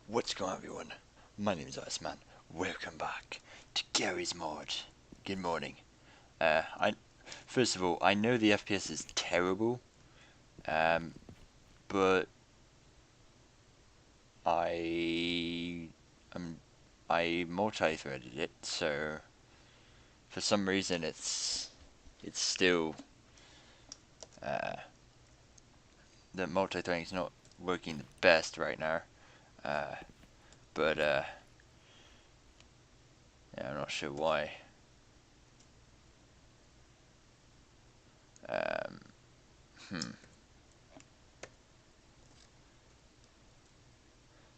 What's going on, everyone? My name is Iceman. Welcome back to Garry's Mod. Good morning. I First of all, I know the FPS is terrible, but I um I multi-threaded it, so for some reason it's still the multi-threading is not working the best right now. Uh, but yeah, I'm not sure why. Um, hmm.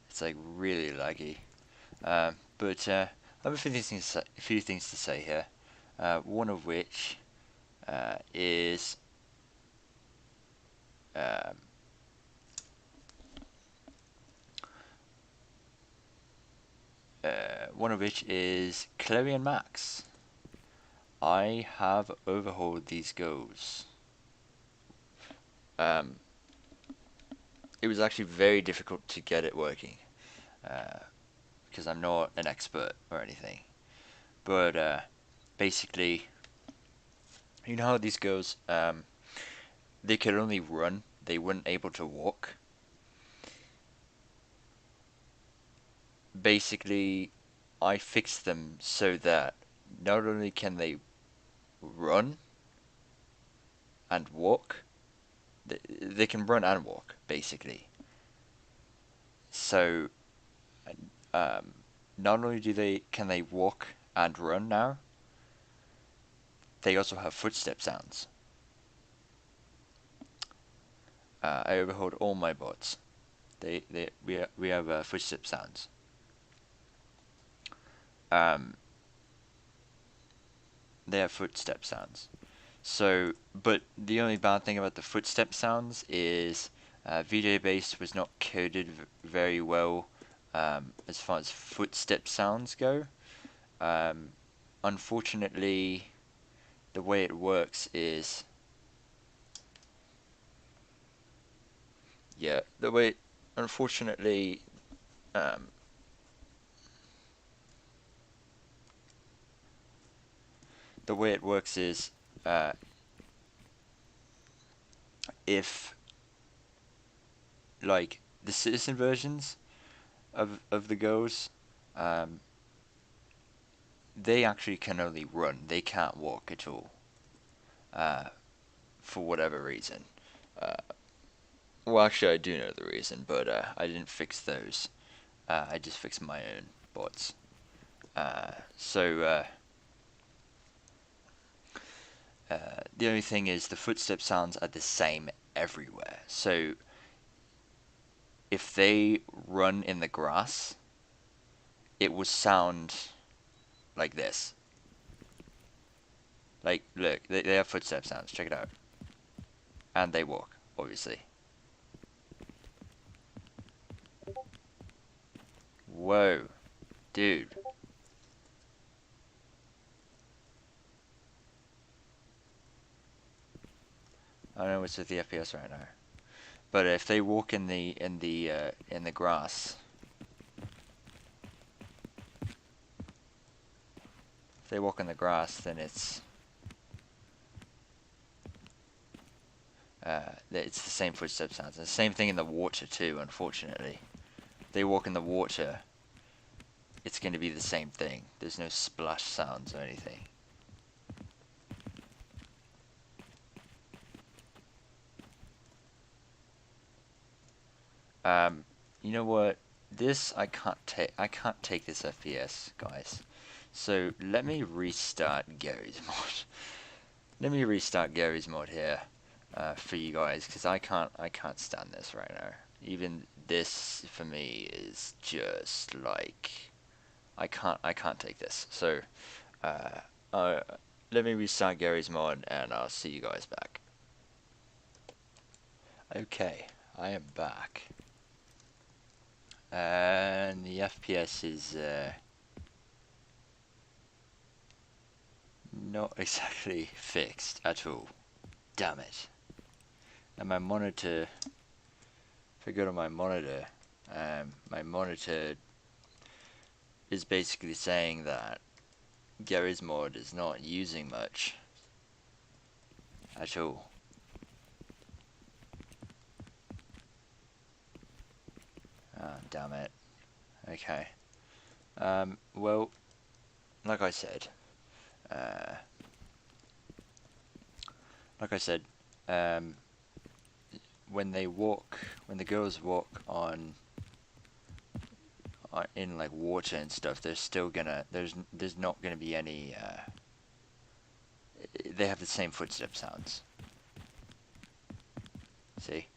It's like really laggy. But I have a few things to say here. One of which is um, Chloe and Max. I have overhauled these goals. Um, it was actually very difficult to get it working uh, because I'm not an expert or anything. But basically, you know how these goes. They could only run. They weren't able to walk. Basically, I fixed them so that not only can they run and walk, they can run and walk, basically. So, um, not only can they walk and run now, they also have footstep sounds. I overhauled all my bots. We have footstep sounds. Um, they have footstep sounds. So, but the only bad thing about the footstep sounds is VJ Base was not coded very well as far as footstep sounds go. Um, Unfortunately, the way it works is, yeah, unfortunately, um, the way it works is uh, if like the citizen versions of the goes, um, they actually can only run. They can't walk at all. Uh, for whatever reason. Uh, well, actually, I do know the reason, but I didn't fix those. I just fixed my own bots. So the only thing is the footstep sounds are the same everywhere. So if they run in the grass, it will sound like this. Like, look, they have footstep sounds. Check it out. And they walk, obviously. Whoa, dude. I don't know what's with the FPS right now. But if they walk in the grass, if they walk in the grass, then it's the same footstep sounds. And the same thing in the water too. Unfortunately, if they walk in the water, it's going to be the same thing. There's no splash sounds or anything. You know what? This I can't take. I can't take this FPS, guys. So let me restart Garry's mod. Let me restart Garry's mod here for you guys, because I can't stand this right now. Even this for me is just like I can't take this. So uh, uh, let me restart Garry's mod and I'll see you guys back. Okay, I am back. And the FPS is not exactly fixed at all. Damn it. And my monitor, if I go to my monitor My monitor is basically saying that Garry's mod is not using much at all. Ah, damn it. Okay. Well, like I said, uh, um, when the girls walk on in like water and stuff, there's not gonna be any. They have the same footstep sounds. See?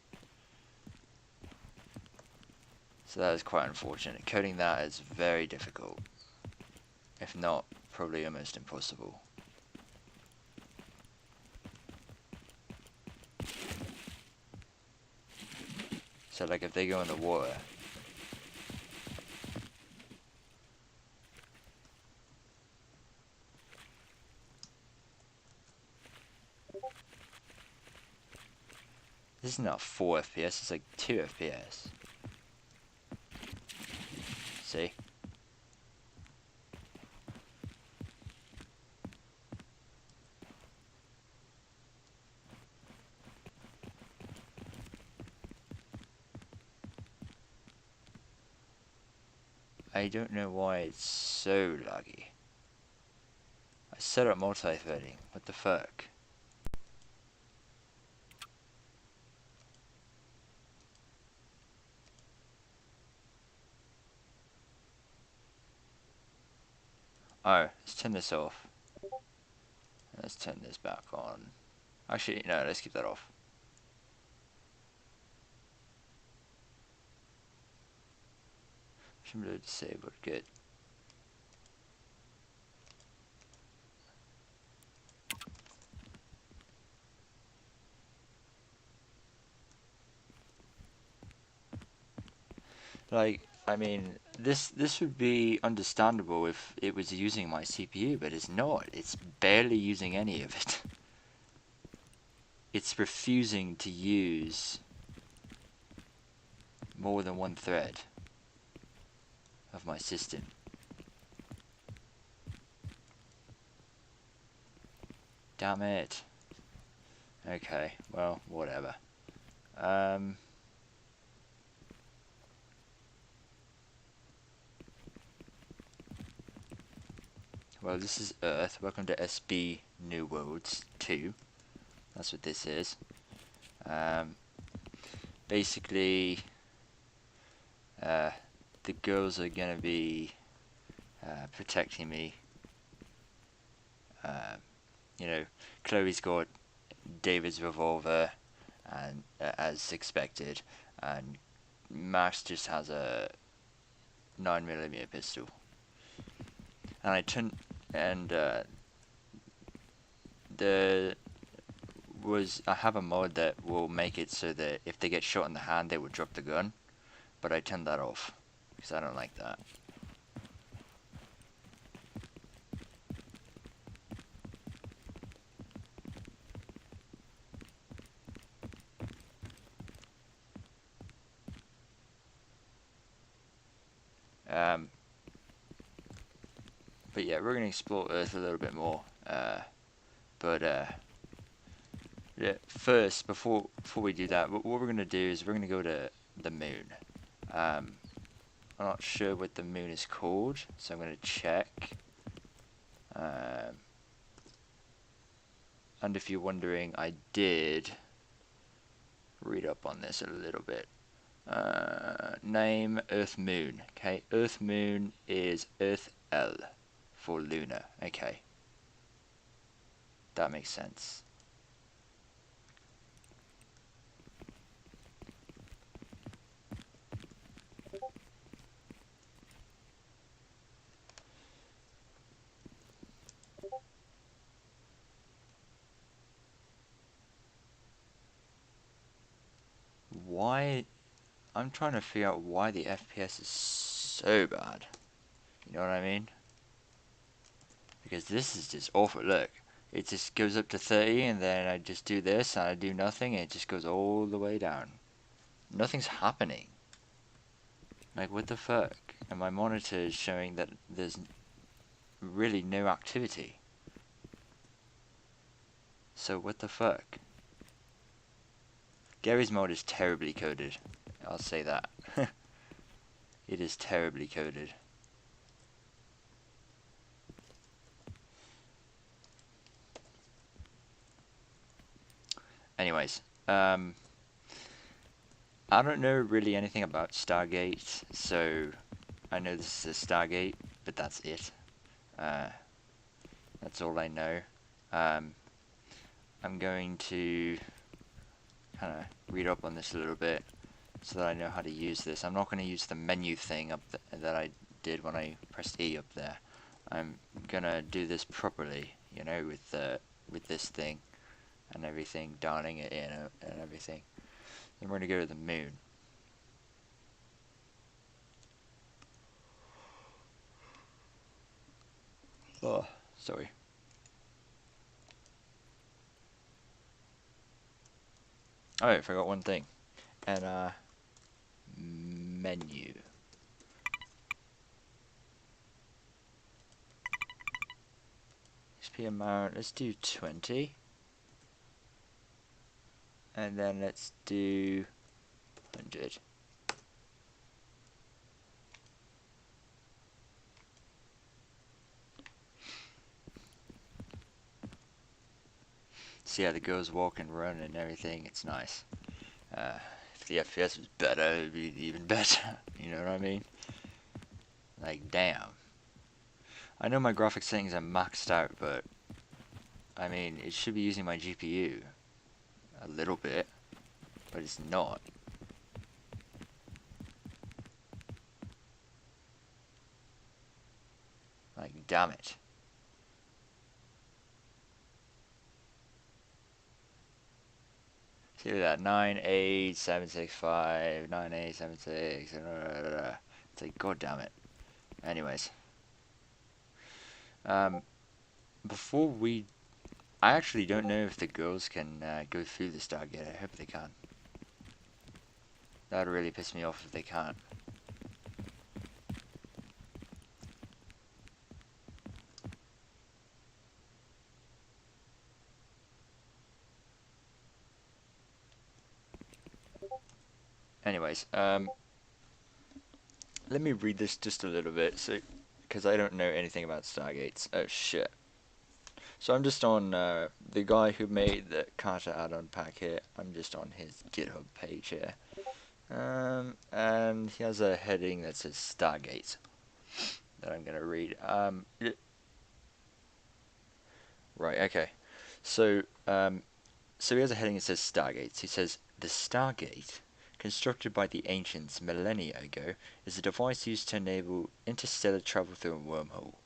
So that is quite unfortunate. Coding that is very difficult, if not probably almost impossible. So like if they go in the water, this is not 4 FPS, it's like 2 FPS. See? I don't know why it's so laggy. I set up multi-threading, what the fuck? Oh, let's turn this off. Let's turn this back on. Actually, no, let's keep that off. Should be disabled, good. Like, I mean, this would be understandable if it was using my CPU, but it's not. It's barely using any of it. It's refusing to use more than one thread of my system. Damn it. Okay, well, whatever. Well, this is Earth. Welcome to SB New Worlds 2. That's what this is. Basically, the girls are gonna be protecting me. You know, Chloe's got David's revolver, and as expected, and Max just has a 9mm pistol. And I have a mod that will make it so that if they get shot in the hand, they will drop the gun, but I turned that off because I don't like that. But yeah, we're gonna explore Earth a little bit more. Yeah, first, before we do that, what we're gonna do is we're gonna go to the moon. I'm not sure what the moon is called, so I'm gonna check. And if you're wondering, I did read up on this a little bit. Name Earth Moon. Okay, Earth Moon is Earth L for lunar. Okay, that makes sense. Why? I'm trying to figure out why the FPS is so bad. You know what I mean? Because this is just awful. Look, it just goes up to 30, and then I just do this, and I do nothing, and it just goes all the way down. Nothing's happening. Like, what the fuck? And my monitor is showing that there's really no activity. So what the fuck? Garry's mod is terribly coded. I'll say that. It is terribly coded. Anyways, I don't know really anything about Stargate, so I know this is a Stargate, but that's it. That's all I know. I'm going to kind of read up on this a little bit so that I know how to use this. I'm not going to use the menu thing up that I did when I pressed E up there. I'm gonna do this properly, you know, with this thing and everything, dialing it in and everything. Then we're gonna go to the moon. Oh, sorry. Oh, I forgot one thing. And menu. XP amount. Let's do 20. And then let's do 100. See how the girls walk and run and everything. It's nice. If the FPS was better, it'd be even better. You know what I mean? Like, damn. I know my graphics settings are maxed out, but I mean, it should be using my GPU a little bit, but it's not. Like, damn it. See that? 98765, 9876, it's like, god damn it. Anyways. Before we... I actually don't know if the girls can go through the Stargate. I hope they can. That would really piss me off if they can't. Anyways, let me read this just a little bit, so because I don't know anything about Stargates. Oh shit. So I'm just on the guy who made the Carter add-on pack here. I'm just on his GitHub page here. And he has a heading that says Stargate that I'm gonna read. Right, okay. So, so he has a heading that says Stargates. He says, the Stargate, constructed by the ancients millennia ago, is a device used to enable interstellar travel through a wormhole.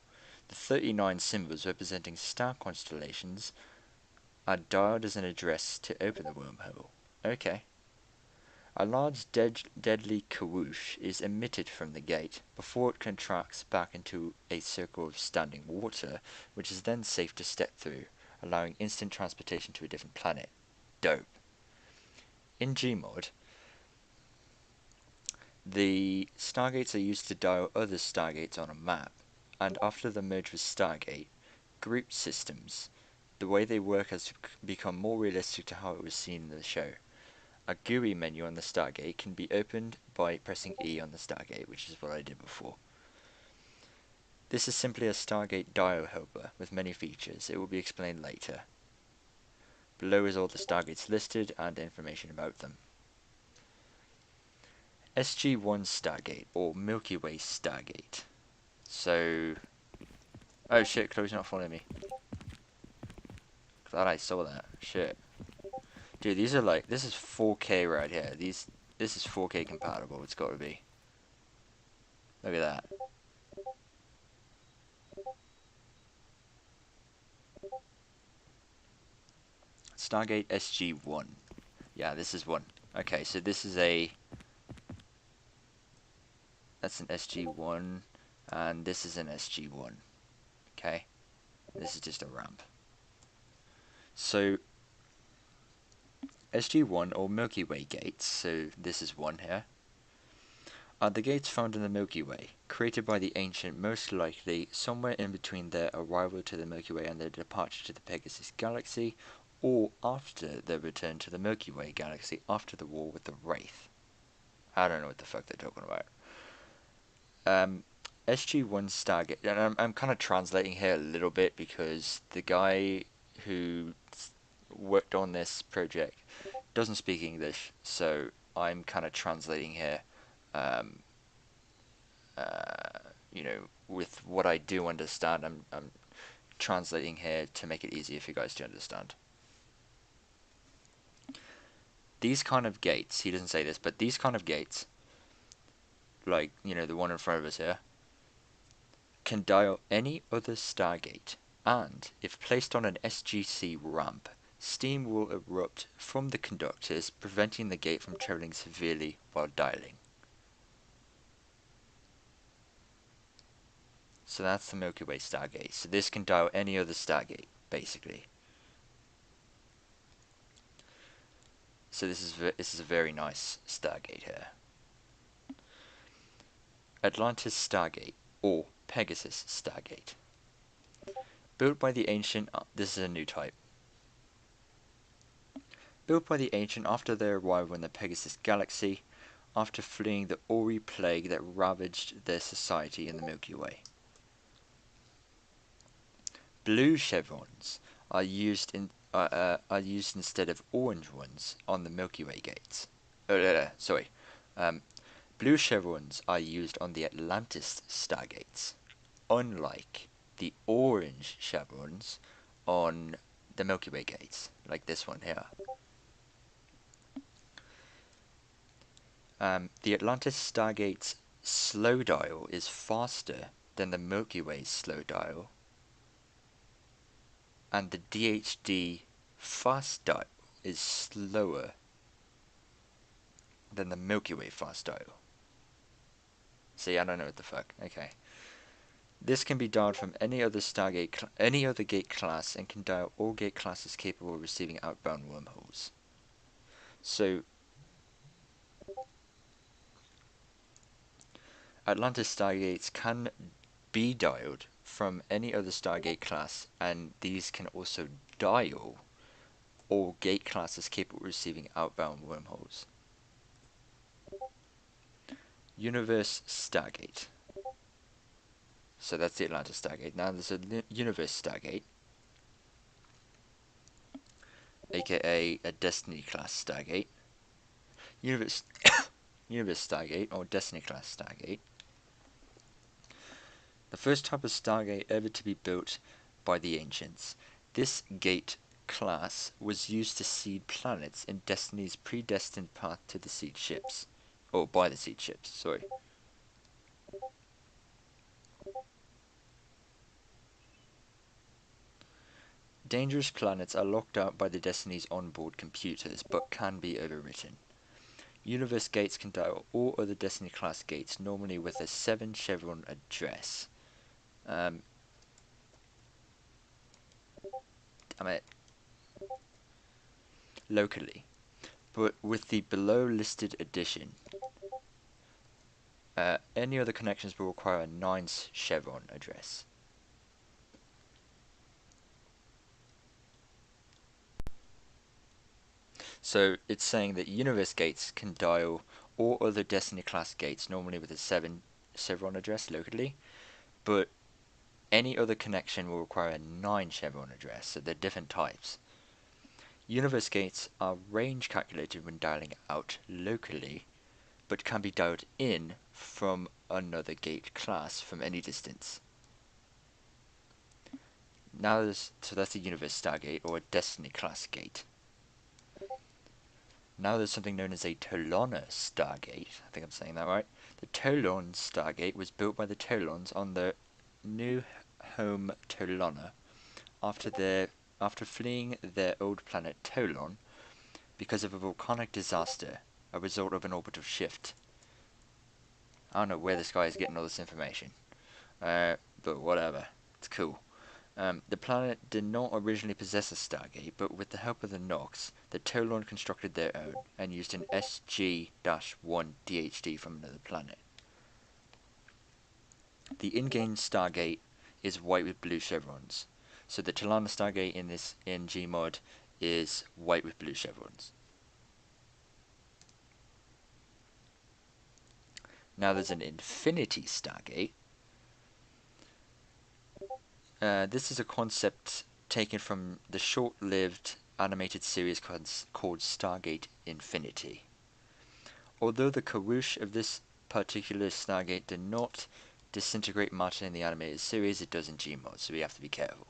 The 39 symbols representing star constellations are dialed as an address to open the wormhole. Okay. A large deadly kawoosh is emitted from the gate before it contracts back into a circle of standing water, which is then safe to step through, allowing instant transportation to a different planet. Dope. In Gmod, the stargates are used to dial other stargates on a map, and after the merge with Stargate, group systems, the way they work has become more realistic to how it was seen in the show. A GUI menu on the Stargate can be opened by pressing E on the Stargate, which is what I did before. This is simply a Stargate dial helper with many features. It will be explained later. Below is all the Stargates listed and information about them. SG-1 Stargate, or Milky Way Stargate. So... Oh shit, Chloe's not following me. Glad I saw that. Shit. Dude, these are like... This is 4K right here. This is 4K compatible. It's got to be. Look at that. Stargate SG-1. Yeah, this is 1. Okay, so this is a... That's an SG-1. And this is an SG-1. Okay? This is just a ramp. So... SG-1, or Milky Way gates, so this is 1 here, are the gates found in the Milky Way, created by the ancient, most likely somewhere in between their arrival to the Milky Way and their departure to the Pegasus Galaxy, or after their return to the Milky Way galaxy after the war with the Wraith. I don't know what the fuck they're talking about. SG-1 Stargate, and I'm kind of translating here a little bit because the guy who worked on this project doesn't speak English, so I'm kind of translating here, um, with what I do understand. I'm translating here to make it easier for you guys to understand. These kind of gates, he doesn't say this, but these kind of gates, like, the one in front of us here, can dial any other Stargate, and if placed on an SGC ramp, steam will erupt from the conductors, preventing the gate from traveling severely while dialing. So that's the Milky Way Stargate. So this can dial any other Stargate, basically. So this is a very nice Stargate here. Atlantis Stargate, or Pegasus Stargate. Built by the ancient... this is a new type. Built by the ancient after their arrival in the Pegasus Galaxy, after fleeing the Ori plague that ravaged their society in the Milky Way. Blue chevrons are used instead of orange ones on the Milky Way gates. Blue chevrons are used on the Atlantis stargates, unlike the orange chevrons on the Milky Way gates, like this one here. The Atlantis stargate's slow dial is faster than the Milky Way's slow dial, and the DHD fast dial is slower than the Milky Way fast dial. See, I don't know what the fuck. Okay. This can be dialed from any other any other gate class, and can dial all gate classes capable of receiving outbound wormholes. So, Atlantis stargates can be dialed from any other Stargate class, and these can also dial all gate classes capable of receiving outbound wormholes. Universe Stargate. So that's the Atlantis Stargate. Now there's a Universe Stargate, aka a Destiny class Stargate. Universe Universe Stargate, or Destiny class Stargate. The first type of Stargate ever to be built by the ancients. This gate class was used to seed planets in Destiny's predestined path to the seed ships. Oh, by the seed ships, sorry. Dangerous planets are locked out by the Destiny's onboard computers, but can be overwritten. Universe gates can dial all other Destiny class gates, normally with a 7 chevron address. Locally. But with the below listed addition, any other connections will require a 9 chevron address. So it's saying that Universe gates can dial all other Destiny class gates, normally with a 7 chevron address locally, but any other connection will require a 9 chevron address, so they're different types. Universe gates are range calculated when dialing out locally, but can be dialed in from another gate class from any distance. So that's a Universe Stargate, or a Destiny class gate. Now there's something known as a Tolona Stargate. I think I'm saying that right. The Tolon Stargate was built by the Tolons on the new home Tolona after fleeing their old planet Tolon because of a volcanic disaster, a result of an orbital shift. I don't know where this guy is getting all this information, but whatever. It's cool. The planet did not originally possess a Stargate, but with the help of the Nox, the Tolon constructed their own and used an SG-1 DHD from another planet. the in-game Stargate is white with blue chevrons. So the Talana Stargate in Gmod is white with blue chevrons. Now there's an Infinity Stargate. This is a concept taken from the short-lived animated series called Stargate Infinity. Although the Karush of this particular Stargate did not disintegrate matter in the animated series, it does in Gmod, so we have to be careful.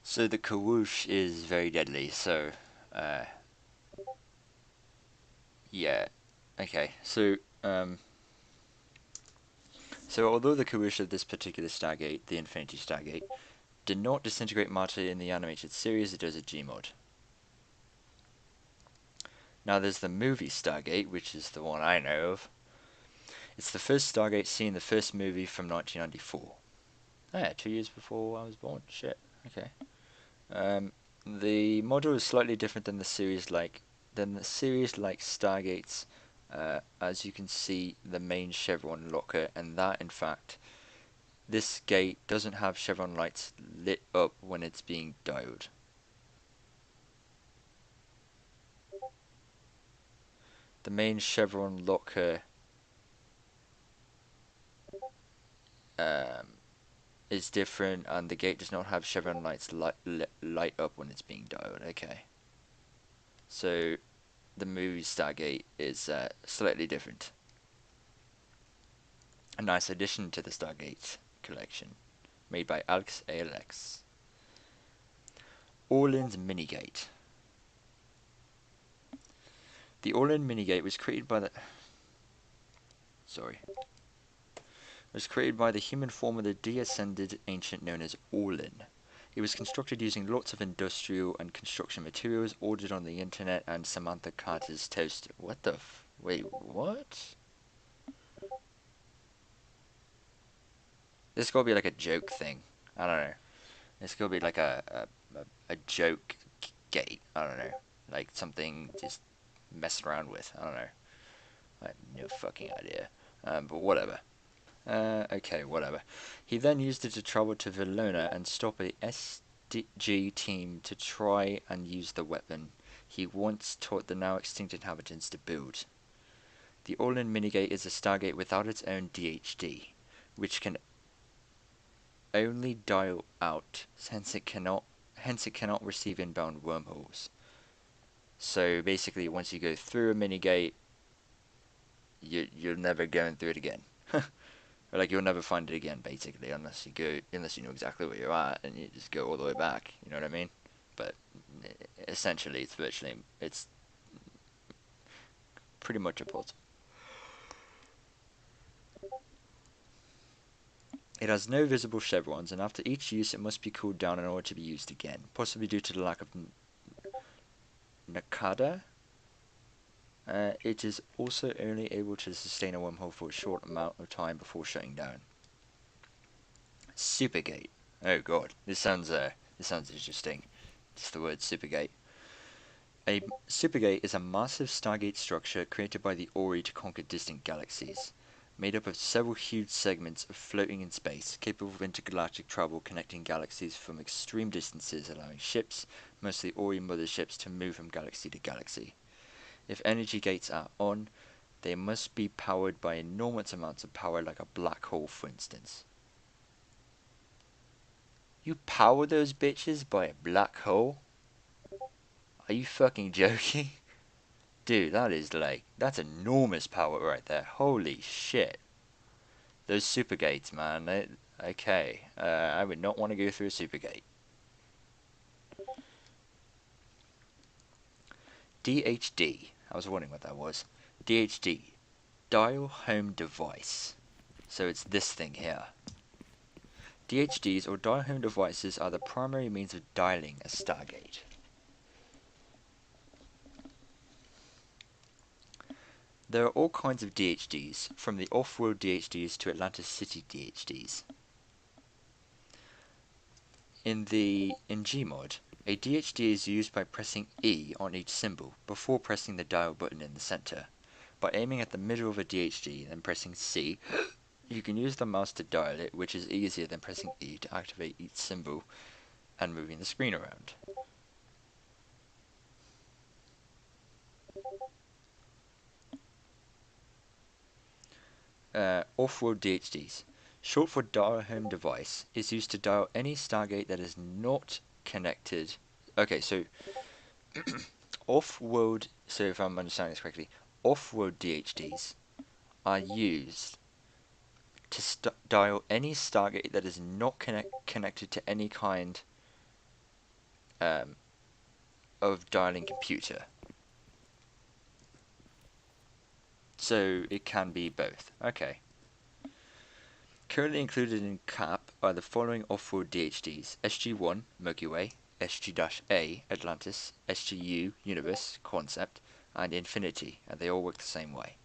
So the Karush is very deadly, so yeah. Okay, so although the Karush of this particular Stargate, the Infinity Stargate, did not disintegrate matter in the animated series, it does in Gmod. Now there's the movie Stargate, which is the one I know of. It's the first Stargate seen in the first movie from 1994. Oh yeah, 2 years before I was born. Shit. Okay. The model is slightly different than the series like Stargates. As you can see, the main chevron locker, and that in fact, this gate doesn't have chevron lights lit up when it's being dialed. The main chevron locker is different, and the gate does not have chevron lights light up when it's being dialed. Okay. So the movie Stargate is slightly different. A nice addition to the Stargate collection, made by Alex ALX. Orlin's Minigate. The Orlin Minigate was created by the human form of the de-ascended ancient known as Orlin. It was constructed using lots of industrial and construction materials ordered on the internet and Samantha Carter's toaster. What the wait, what? This gotta be like a joke thing. I don't know. It's gonna be like a joke gate. I don't know. Like something just messing around with. I don't know. I have no fucking idea. But whatever. Okay, whatever. He then used it to travel to Verona and stop a SG team to try and use the weapon he once taught the now extinct inhabitants to build. The Orlin Minigate is a Stargate without its own DHD, which can only dial out, hence it cannot receive inbound wormholes. So basically, once you go through a minigate, you're never going through it again. Or like you'll never find it again, basically, unless you know exactly where you're at and you just go all the way back. You know what I mean? But essentially, it's pretty much impossible. It has no visible chevrons, and after each use, it must be cooled down in order to be used again, possibly due to the lack of Nakada. It is also only able to sustain a wormhole for a short amount of time before shutting down. Supergate. Oh god, this sounds interesting. Just the word Supergate. A Supergate is a massive Stargate structure created by the Ori to conquer distant galaxies, made up of several huge segments of floating in space, capable of intergalactic travel connecting galaxies from extreme distances, allowing ships, mostly Ori motherships, to move from galaxy to galaxy. If energy gates are on, they must be powered by enormous amounts of power, like a black hole, for instance. You power those bitches by a black hole? Are you fucking joking? Dude, that's enormous power right there. Holy shit. Those super gates, man. Okay. I would not want to go through a super gate. DHD. I was wondering what that was. DHD. Dial Home Device. So it's this thing here. DHDs, or dial home devices, are the primary means of dialing a Stargate. There are all kinds of DHDs, from the off-world DHDs to Atlantis City DHDs. In Gmod, a DHD is used by pressing E on each symbol, before pressing the dial button in the center. By aiming at the middle of a DHD and then pressing C, you can use the mouse to dial it, which is easier than pressing E to activate each symbol and moving the screen around. Off-world DHDs. Short for dial home device, is used to dial any Stargate that is not connected. Okay, so off-world, so if I'm understanding this correctly, off-world DHDs are used to dial any Stargate that is not connected to any kind of dialing computer. So it can be both. Okay. Currently included in CAP are the following off-world DHDs: SG-1, Milky Way; SG-A, Atlantis; SG-U, Universe, Concept; and Infinity, and they all work the same way.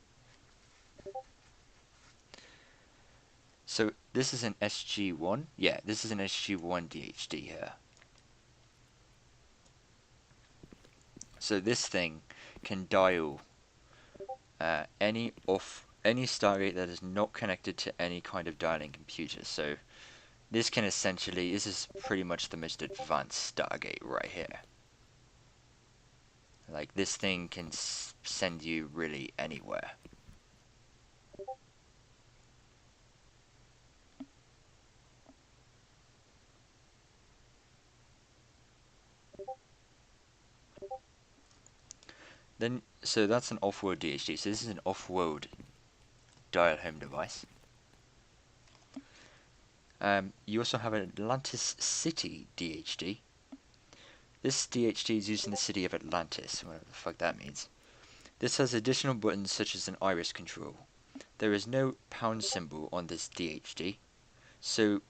So this is an SG-1? Yeah, this is an SG-1 DHD here. So this thing can dial any Stargate that is not connected to any kind of dialing computer. So this is pretty much the most advanced Stargate right here. Like, this thing can send you really anywhere. So that's an off-world DHD. So this is an off-world dial home device. You also have an Atlantis City DHD. This DHD is used in the city of Atlantis, whatever the fuck that means. This has additional buttons such as an iris control. There is no pound symbol on this DHD, so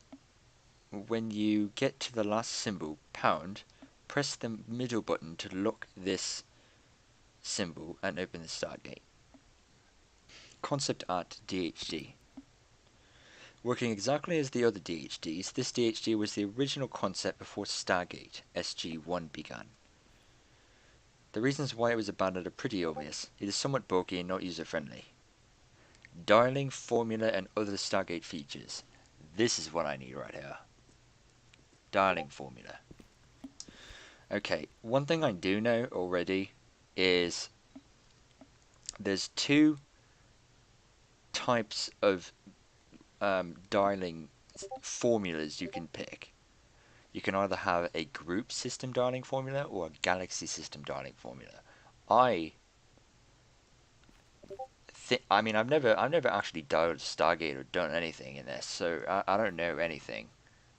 when you get to the last symbol, pound, press the middle button to lock this symbol and open the Stargate. Concept Art DHD. Working exactly as the other DHDs, this DHD was the original concept before Stargate SG-1 began. The reasons why it was abandoned are pretty obvious. It is somewhat bulky and not user-friendly. Dialing formula and other Stargate features. This is what I need right here. Dialing formula. Okay, one thing I do know already is there's two types of dialing formulas you can pick. You can either have a group system dialing formula or a galaxy system dialing formula. I mean, I've never actually dialed Stargate or done anything in this, so I don't know anything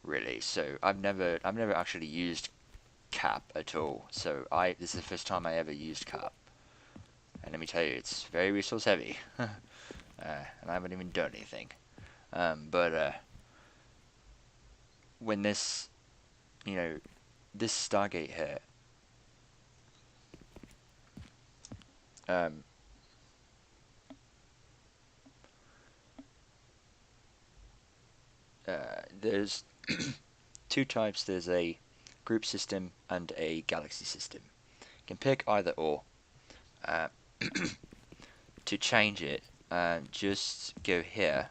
really. So I've never actually used CAP at all. So this is the first time I ever used CAP, and let me tell you, it's very resource heavy, and I haven't even done anything. But when this, this Stargate here, there's two types. There's a group system and a galaxy system. You can pick either or. To change it, just go here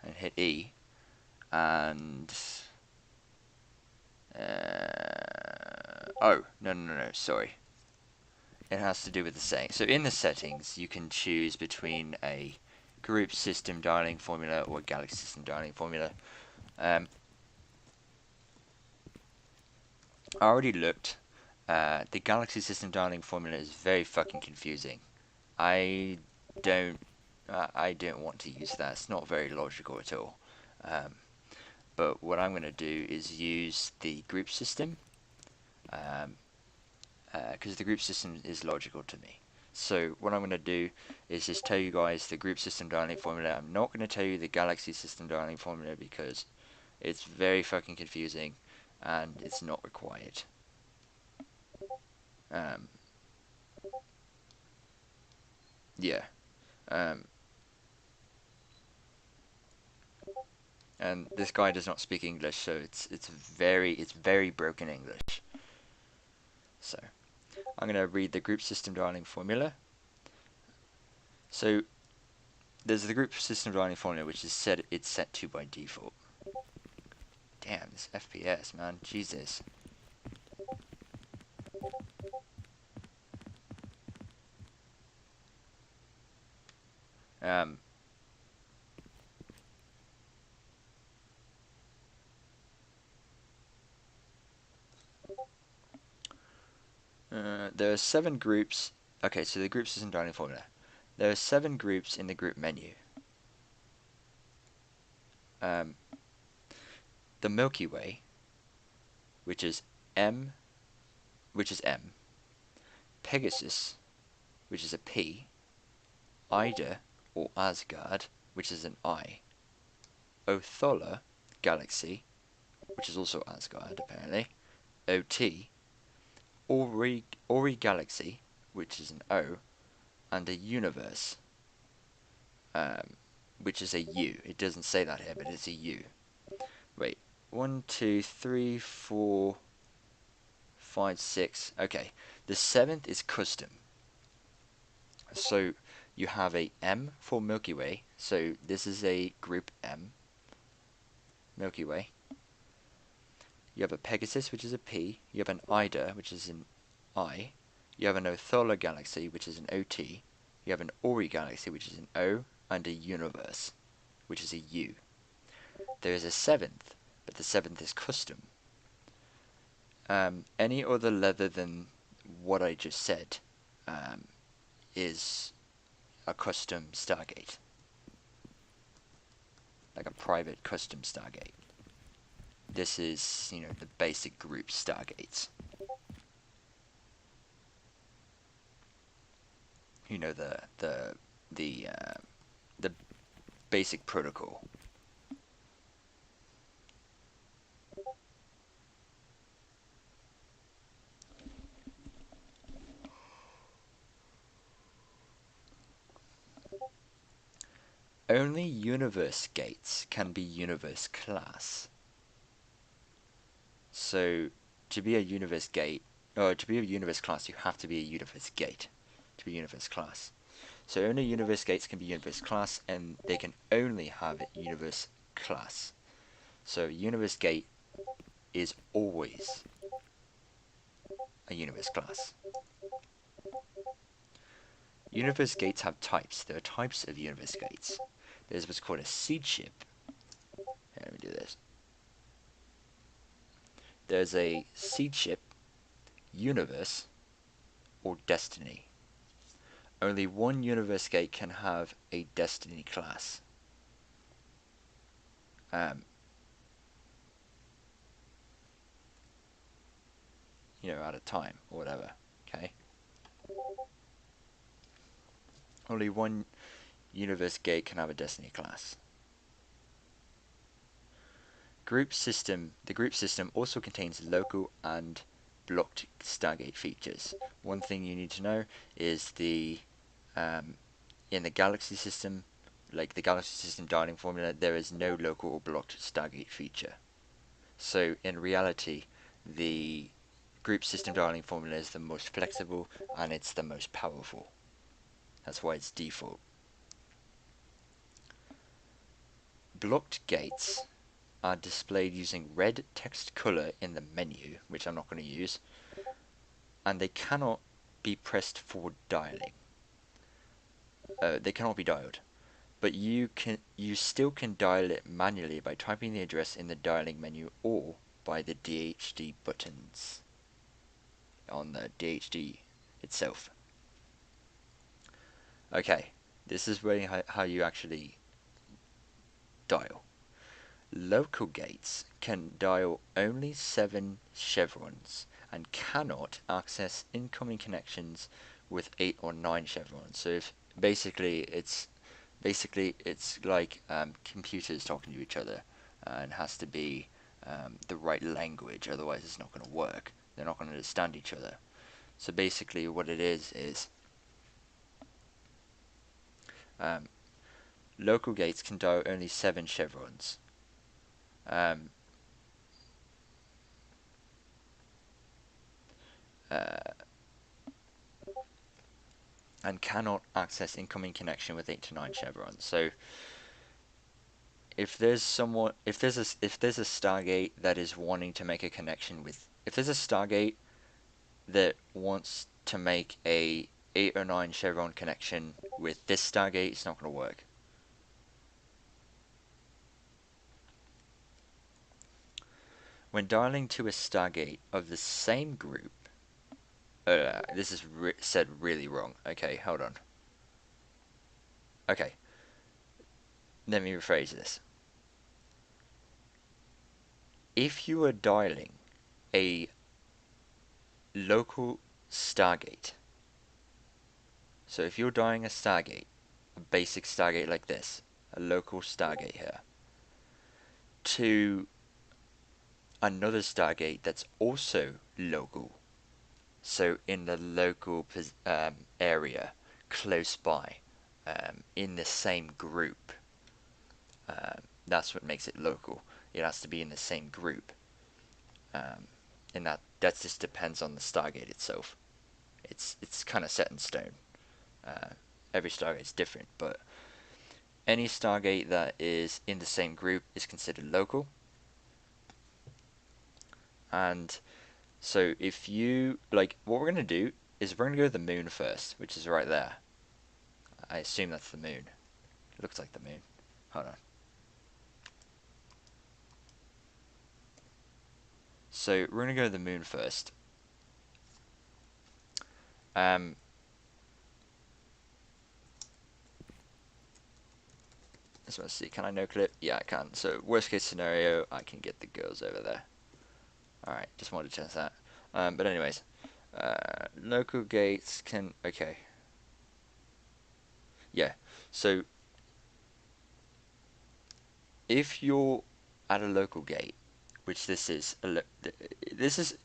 and hit E, and oh, no, sorry. It has to do with the setting. So in the settings, you can choose between a group system dialing formula or a galaxy system dialing formula. I already looked. The galaxy system dialing formula is very fucking confusing. I don't want to use that. It's not very logical at all. But what I'm going to do is use the group system, because the group system is logical to me. So what I'm going to do is just tell you guys the group system dialing formula. I'm not going to tell you the galaxy system dialing formula because it's very fucking confusing and it's not required. Yeah. And this guy does not speak English, so it's very broken English. So I'm going to read the group system dialing formula. So there's the group system dialing formula, which is set to by default. Damn, this FPS, man, Jesus. There are 7 groups. Okay, so the group system dialing formula. There are 7 groups in the group menu. The Milky Way, which is M, Pegasus, which is a P, Ida or Asgard, which is an I, Othola Galaxy, which is also Asgard apparently, OT, Ori Galaxy, which is an O, and a Universe, which is a U. It doesn't say that here, but it's a U. Wait, 1, 2, 3, 4, 5, 6. Okay, the 7th is custom. So you have a M for Milky Way. So this is a group M, Milky Way. You have a Pegasus, which is a P. You have an Ida, which is an I. You have an Othola Galaxy, which is an OT. You have an Ori Galaxy, which is an O. And a Universe, which is a U. There is a 7th, but the 7th is custom. Any other letter than what I just said is a custom Stargate. Like a private custom Stargate. This is, the basic group Stargates. The basic protocol. Only universe gates can be universe class. So, to be a universe gate, or to be a universe class, you have to be a universe gate to be universe class. So only universe gates can be universe class, and they can only have universe class. So universe gate is always a universe class. Universe gates have types. There are types of universe gates. There's what's called a seed ship. Here, let me do this. There's a seed ship, universe, or destiny. Only one universe gate can have a destiny class. At a time, or whatever. Okay? Only one universe gate can have a destiny class. The group system also contains local and blocked Stargate features. One thing you need to know is in the galaxy system, like the galaxy system dialing formula, there is no local or blocked Stargate feature. So in reality, the group system dialing formula is the most flexible and it's the most powerful. That's why it's default. Blocked gates are displayed using red text color in the menu, which I'm not going to use, and they cannot be pressed for dialing. They cannot be dialed, but you still can dial it manually by typing the address in the dialing menu or by the DHD buttons on the DHD itself. Okay, this is how you actually dial. Local gates can dial only 7 chevrons and cannot access incoming connections with 8 or 9 chevrons. So it's like computers talking to each other, and has to be the right language, otherwise it's not going to work. They're not going to understand each other. So basically what it is local gates can dial only 7 chevrons. Um, and cannot access incoming connection with 8 to 9 chevrons. So if there's a Stargate that is wanting to make a connection with, if there's a Stargate that wants to make a 8 or 9 chevron connection with this Stargate, it's not going to work. When dialing to a Stargate of the same group, this is said really wrong. Okay, hold on. Okay, let me rephrase this. If you are dialing a local Stargate, so if you're dialing a Stargate, a basic Stargate like this, a local Stargate here, to another Stargate that's also local, so in the local area, close by, in the same group, that's what makes it local. It has to be in the same group, and that just depends on the Stargate itself. It's kind of set in stone. Every Stargate is different, but any Stargate that is in the same group is considered local. And so if you, like, what we're going to do is we're going to go to the moon first, which is right there. I assume that's the moon. It looks like the moon. Hold on. So we're going to go to the moon first. Just want to see, can I no clip? Yeah, I can. So worst case scenario, I can get the girls over there. Alright, just wanted to test that. But anyways, local gates can, okay. Yeah, so if you're at a local gate, which this is, this is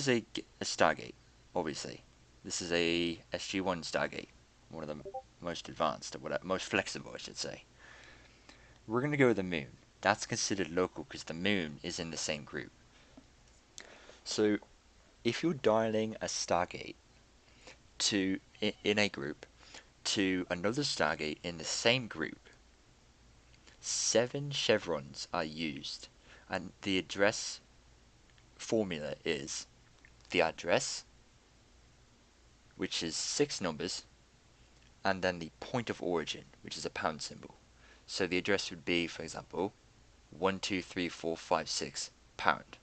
a Stargate, obviously. This is a SG-1 Stargate, one of the most advanced, or whatever, most flexible, I should say. We're going to go with the moon. That's considered local because the moon is in the same group. So if you're dialing a Stargate to in a group to another Stargate in the same group, 7 chevrons are used, and the address formula is the address, which is 6 numbers, and then the point of origin, which is a pound symbol. So the address would be, for example, 123456 pound.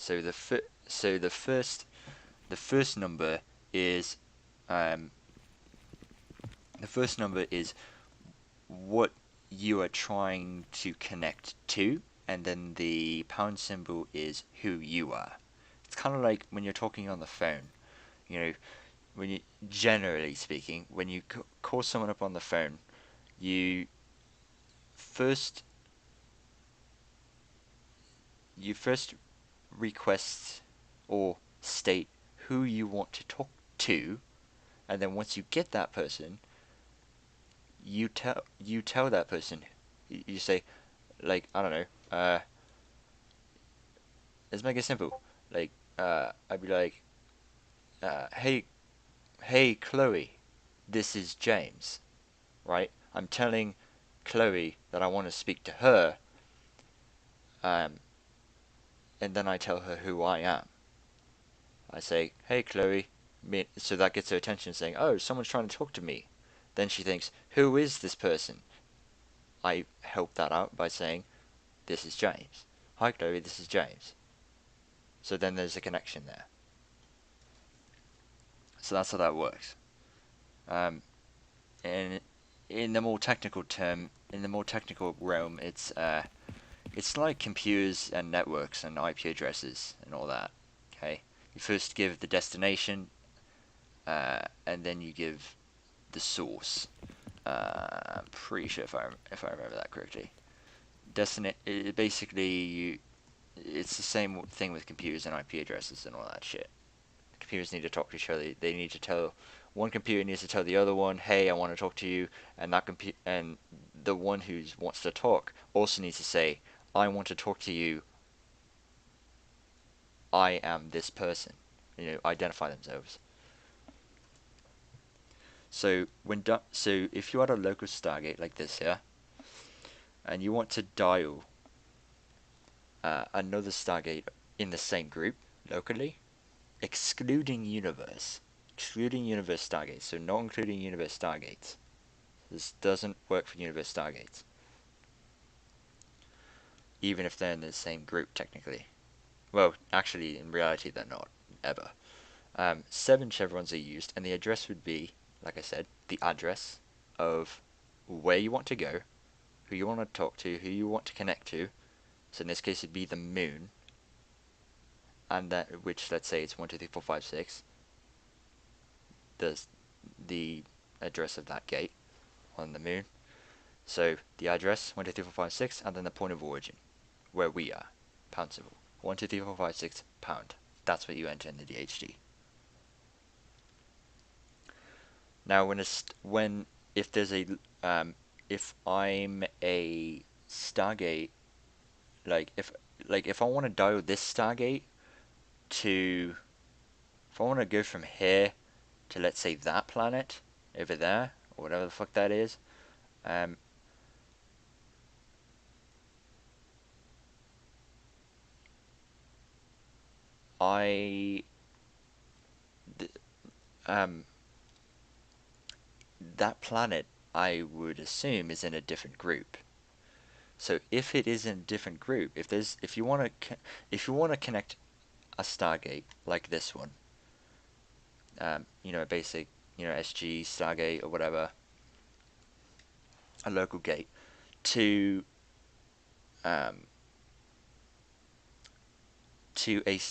So the first number is what you are trying to connect to, and then the pound symbol is who you are. It's kind of like when you're talking on the phone, you know, when you, generally speaking, when you call someone up on the phone, you first request or state who you want to talk to, and then once you get that person, you tell that person, you say, like, I don't know, let's make it simple. Like, I'd be like, hey Chloe, this is James, right? I'm telling Chloe that I want to speak to her, um, and then I tell her who I am. I say, hey Chloe, so that gets her attention, saying, oh, someone's trying to talk to me. Then she thinks, who is this person? I help that out by saying, this is James. Hi Chloe, this is James. So then there's a connection there. So that's how that works. And in the more technical realm, it's like computers and networks and IP addresses and all that. Okay, you first give the destination, and then you give the source. I'm pretty sure if I remember that correctly. Basically it's the same thing with computers and IP addresses and all that shit. Computers need to talk to each other. They need to tell one computer needs to tell the other one, "Hey, I want to talk to you," and the one who wants to talk also needs to say, "I want to talk to you. I am this person." Identify themselves. So so if you had a local Stargate like this here, and you want to dial another Stargate in the same group locally, excluding universe Stargates, so not including universe Stargates. This doesn't work for universe Stargates, even if they're in the same group technically. Well, actually, in reality, they're not ever. 7 chevrons are used, and the address would be, like I said, the address of where you want to go, who you want to talk to, who you want to connect to. So in this case, it'd be the moon, and that which let's say it's 1, 2, 3, 4, 5, 6. The address of that gate on the moon. So the address 1, 2, 3, 4, 5, 6, and then the point of origin, where we are, pound symbol 1, 2, 3, 4, 5, 6 pound. That's what you enter in the DHD. Now, when if there's a if I'm a Stargate, like if I want to dial this Stargate to, if I want to go from here to, let's say, that planet over there or whatever the fuck that is, um, I th that planet I would assume is in a different group. So if it is in a different group, if you want to connect a Stargate like this one, a basic, SG Stargate or whatever, a local gate to um,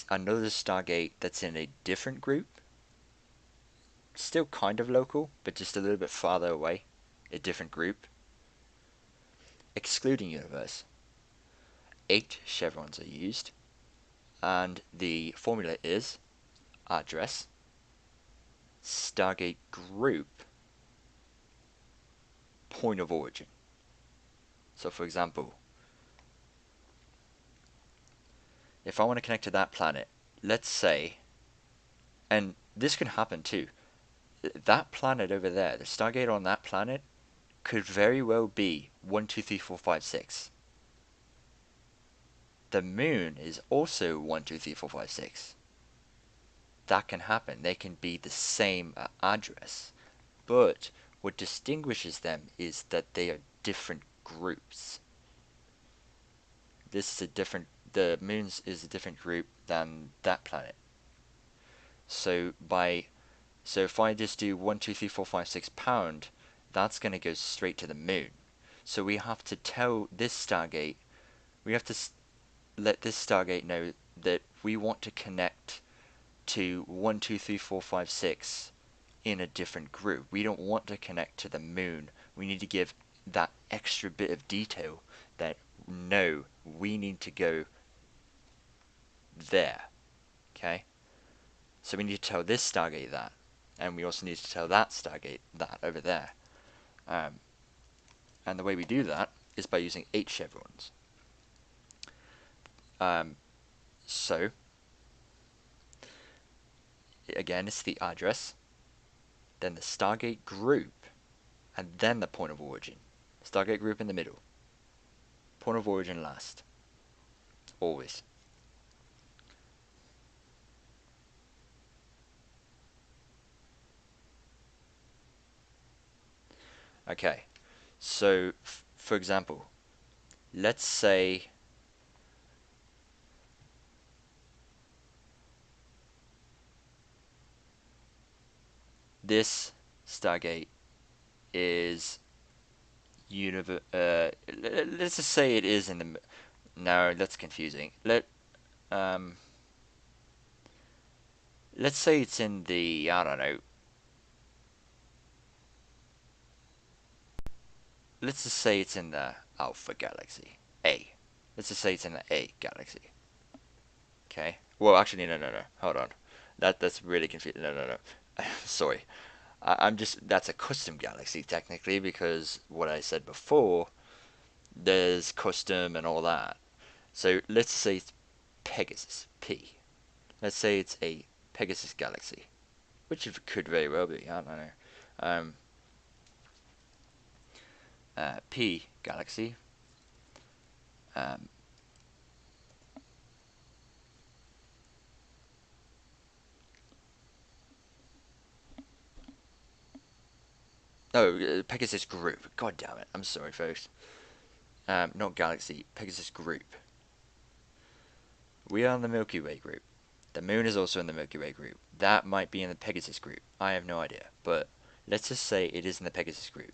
another Stargate that's in a different group, still kind of local, but just a little bit farther away, a different group, excluding universe. 8 chevrons are used, and the formula is address, Stargate group, point of origin. So for example, if I want to connect to that planet, let's say, and this can happen too, that planet over there, the Stargate on that planet, could very well be 1, 2, 3, 4, 5, 6. The moon is also 1, 2, 3, 4, 5, 6. That can happen. They can be the same address, but what distinguishes them is that they are different groups. The moon's is a different group than that planet. So if I just do 1, 2, 3, 4, 5, 6 pound, that's going to go straight to the moon. So we have to tell this Stargate, we have to let this Stargate know that we want to connect to 1, 2, 3, 4, 5, 6 in a different group. We don't want to connect to the moon. We need to give that extra bit of detail that no, we need to go there. Okay? So we need to tell this Stargate that. And we also need to tell that Stargate that over there. And the way we do that is by using 8 chevrons. So, again, it's the address, then the Stargate group, and then the point of origin. Stargate group in the middle. Point of origin last. Always. Okay, so for example, let's say this Stargate is let's just say it is in the, no, that's confusing. Let's say it's in the, I don't know, let's just say it's in the Alpha Galaxy A. Let's just say it's in the A Galaxy. Okay. Well, actually, no. Hold on. That's really confusing. No. Sorry. I'm just, that's a custom galaxy technically, because what I said before, there's custom and all that. So let's say it's Pegasus P. Let's say it's a Pegasus galaxy, which it could very well be. I don't know. Um, P galaxy. Um, Pegasus group. God damn it. I'm sorry, folks. Not galaxy. Pegasus group. We are in the Milky Way group. The moon is also in the Milky Way group. That might be in the Pegasus group. I have no idea. But let's just say it is in the Pegasus group.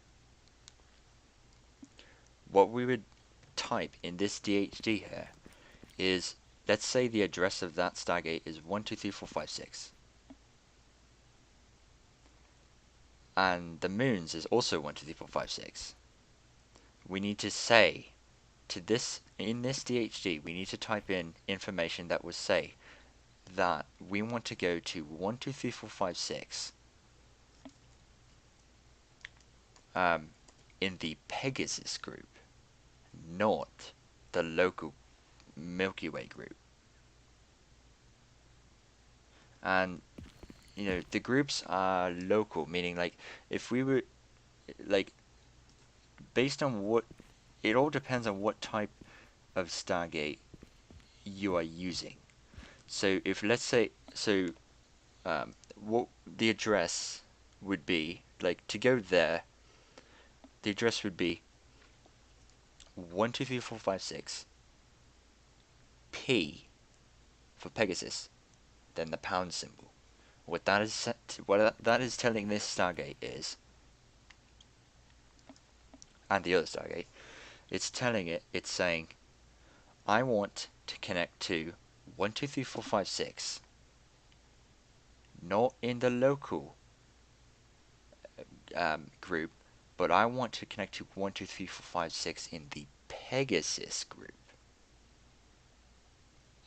What we would type in this DHD here is, let's say the address of that Stargate is 123456. And the moon's is also 123456. We need to say to this, in this DHD, we need to type in information that would say that we want to go to 123456 in the Pegasus group, not the local Milky Way group. And you know, the groups are local, meaning like if we were like based on what, it all depends on what type of Stargate you are using. So if let's say what the address would be, like to go there, the address would be 123456 P for Pegasus, then the pound symbol. What that is telling this Stargate is, and the other Stargate, it's saying, I want to connect to 123456, not in the local group, but I want to connect to 123456 in the Pegasus group.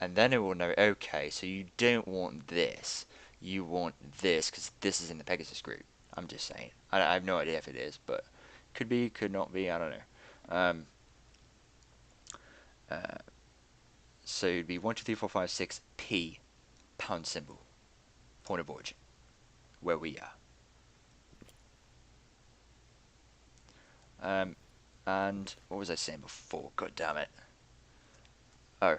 And then it will know, okay, so you don't want this, you want this, because this is in the Pegasus group. I'm just saying. I have no idea if it is, but could be, could not be, I don't know. So it'd be 123456 P pound symbol, point of origin, where we are. And what was I saying before? God damn it. Oh,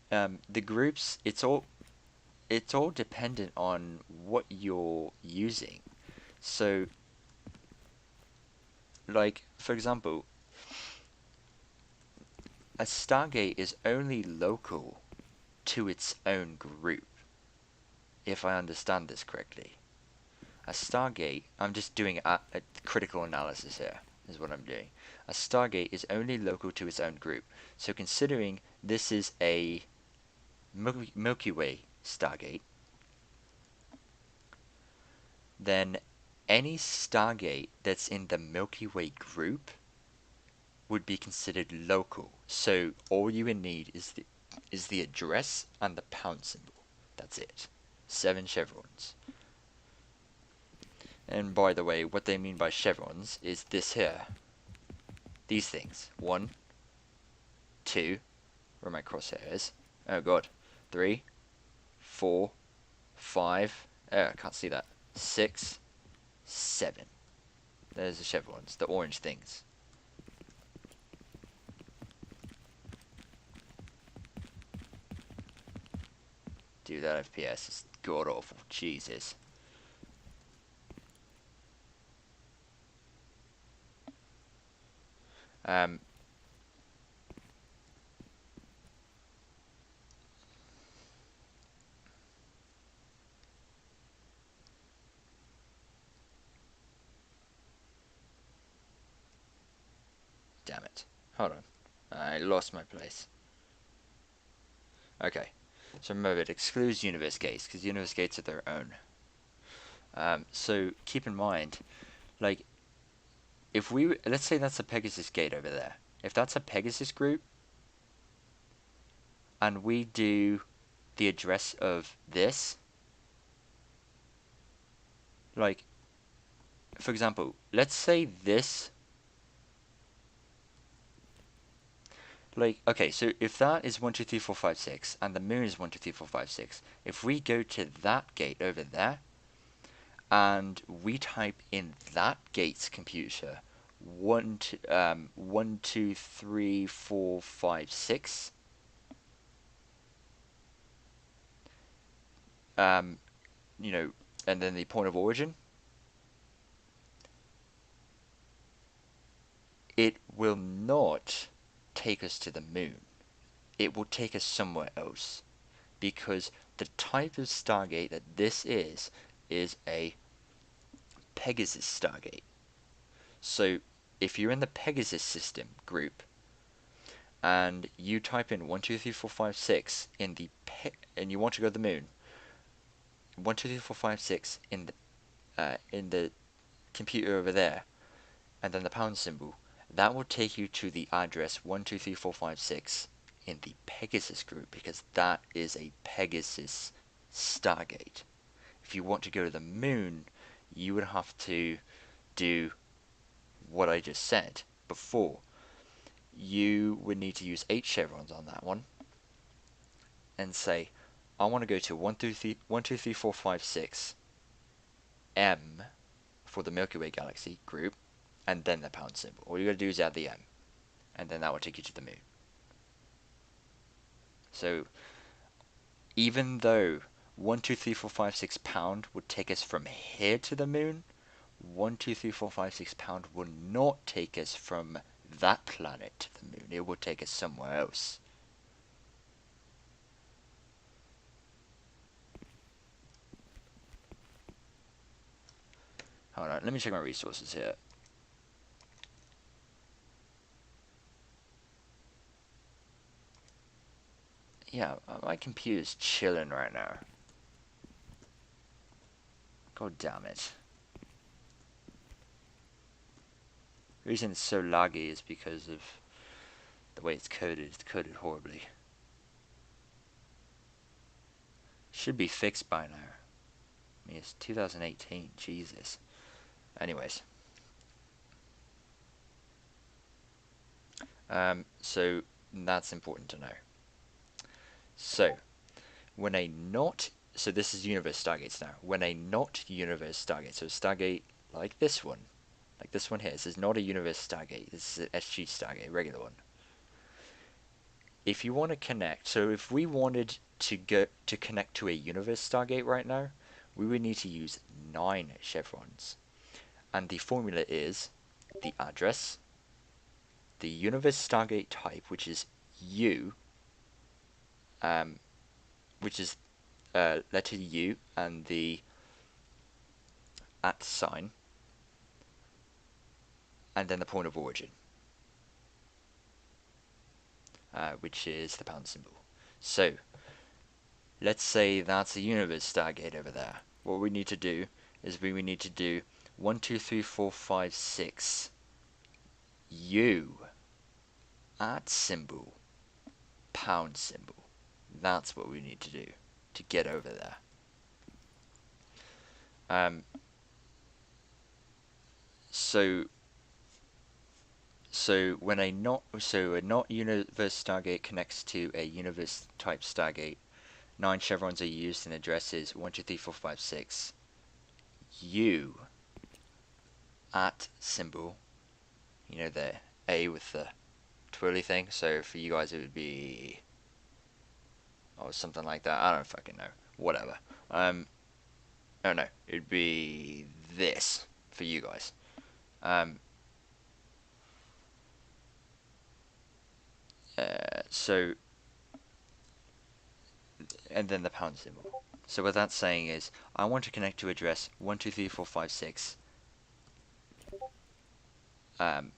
the groups. It's all dependent on what you're using. So, like for example, a Stargate is only local to its own group. If I understand this correctly, a Stargate. I'm just doing a critical analysis here. Is what I'm doing. A Stargate is only local to its own group. So considering this is a Milky Way Stargate, then any Stargate that's in the Milky Way group would be considered local. So all you would need is the address and the pound symbol. That's it. 7 chevrons. And by the way, what they mean by chevrons is this here. These things. 1, 2, where my crosshair is. Oh god. 3, 4, 5. Oh, I can't see that. 6, 7. There's the chevrons, the orange things. Dude, that FPS is god awful. Jesus. Damn it. Hold on. I lost my place. Okay. So remember, it excludes universe gates, because universe gates are their own. So keep in mind, like, if we, let's say that's a Pegasus gate over there. If that's a Pegasus group, and we do the address of this, like, for example, let's say this, like, okay, so if that is 123456 and the moon is 123456, if we go to that gate over there and we type in that gate's computer 1 2 3 4 5 6, you know, and then the point of origin, it will not take us to the moon. It will take us somewhere else, because the type of Stargate that this is a Pegasus Stargate. So if you're in the Pegasus system group and you type in 1 2 3 4 5 6 in the and you want to go to the moon, 1 2 3 4 5 6 in the computer over there, and then the pound symbol, that will take you to the address 1 2 3 4 5 6 in the Pegasus group, because that is a Pegasus Stargate. If you want to go to the moon, you would have to do what I just said before. You would need to use 8 chevrons on that one and say, I want to go to 1 2 3 4 5 6 M for the Milky Way galaxy group, and then the pound symbol. All you gotta do is add the M, and then that will take you to the moon. So even though 1 2 3 4 5 6 pound would take us from here to the moon, 1 2 3 4 5 6 pound will not take us from that planet to the moon. It will take us somewhere else. Hold on, let me check my resources here. Yeah, my computer's chilling right now. God damn it. The reason it's so laggy is because of the way it's coded. It's coded horribly. Should be fixed by now. I mean, it's 2018. Jesus. Anyways. So that's important to know. So, when a not... So this is universe stargates now. When a not universe stargate, so a stargate like this one here, this is not a universe stargate, this is an SG stargate, a regular one. If you want to connect, so if we wanted to connect to a universe stargate right now, we would need to use 9 chevrons. And the formula is the address, the universe stargate type, which is U, which is letter U, and the @ sign, and then the point of origin, which is the pound symbol. So let's say that's a universe stargate over there. What we need to do is we need to do 1 2 3 4 5 6 U @ symbol, pound symbol. That's what we need to do to get over there. So when a not universe stargate connects to a universe type stargate, 9 chevrons are used and addresses 1 2 3 4 5 6 U @ symbol. You know, the A with the twirly thing. So for you guys it would be something like that. I don't fucking know. Whatever. Oh no, it'd be this for you guys. So, and then the pound symbol. So what that's saying is, I want to connect to address 1 2 3 4 5 6, and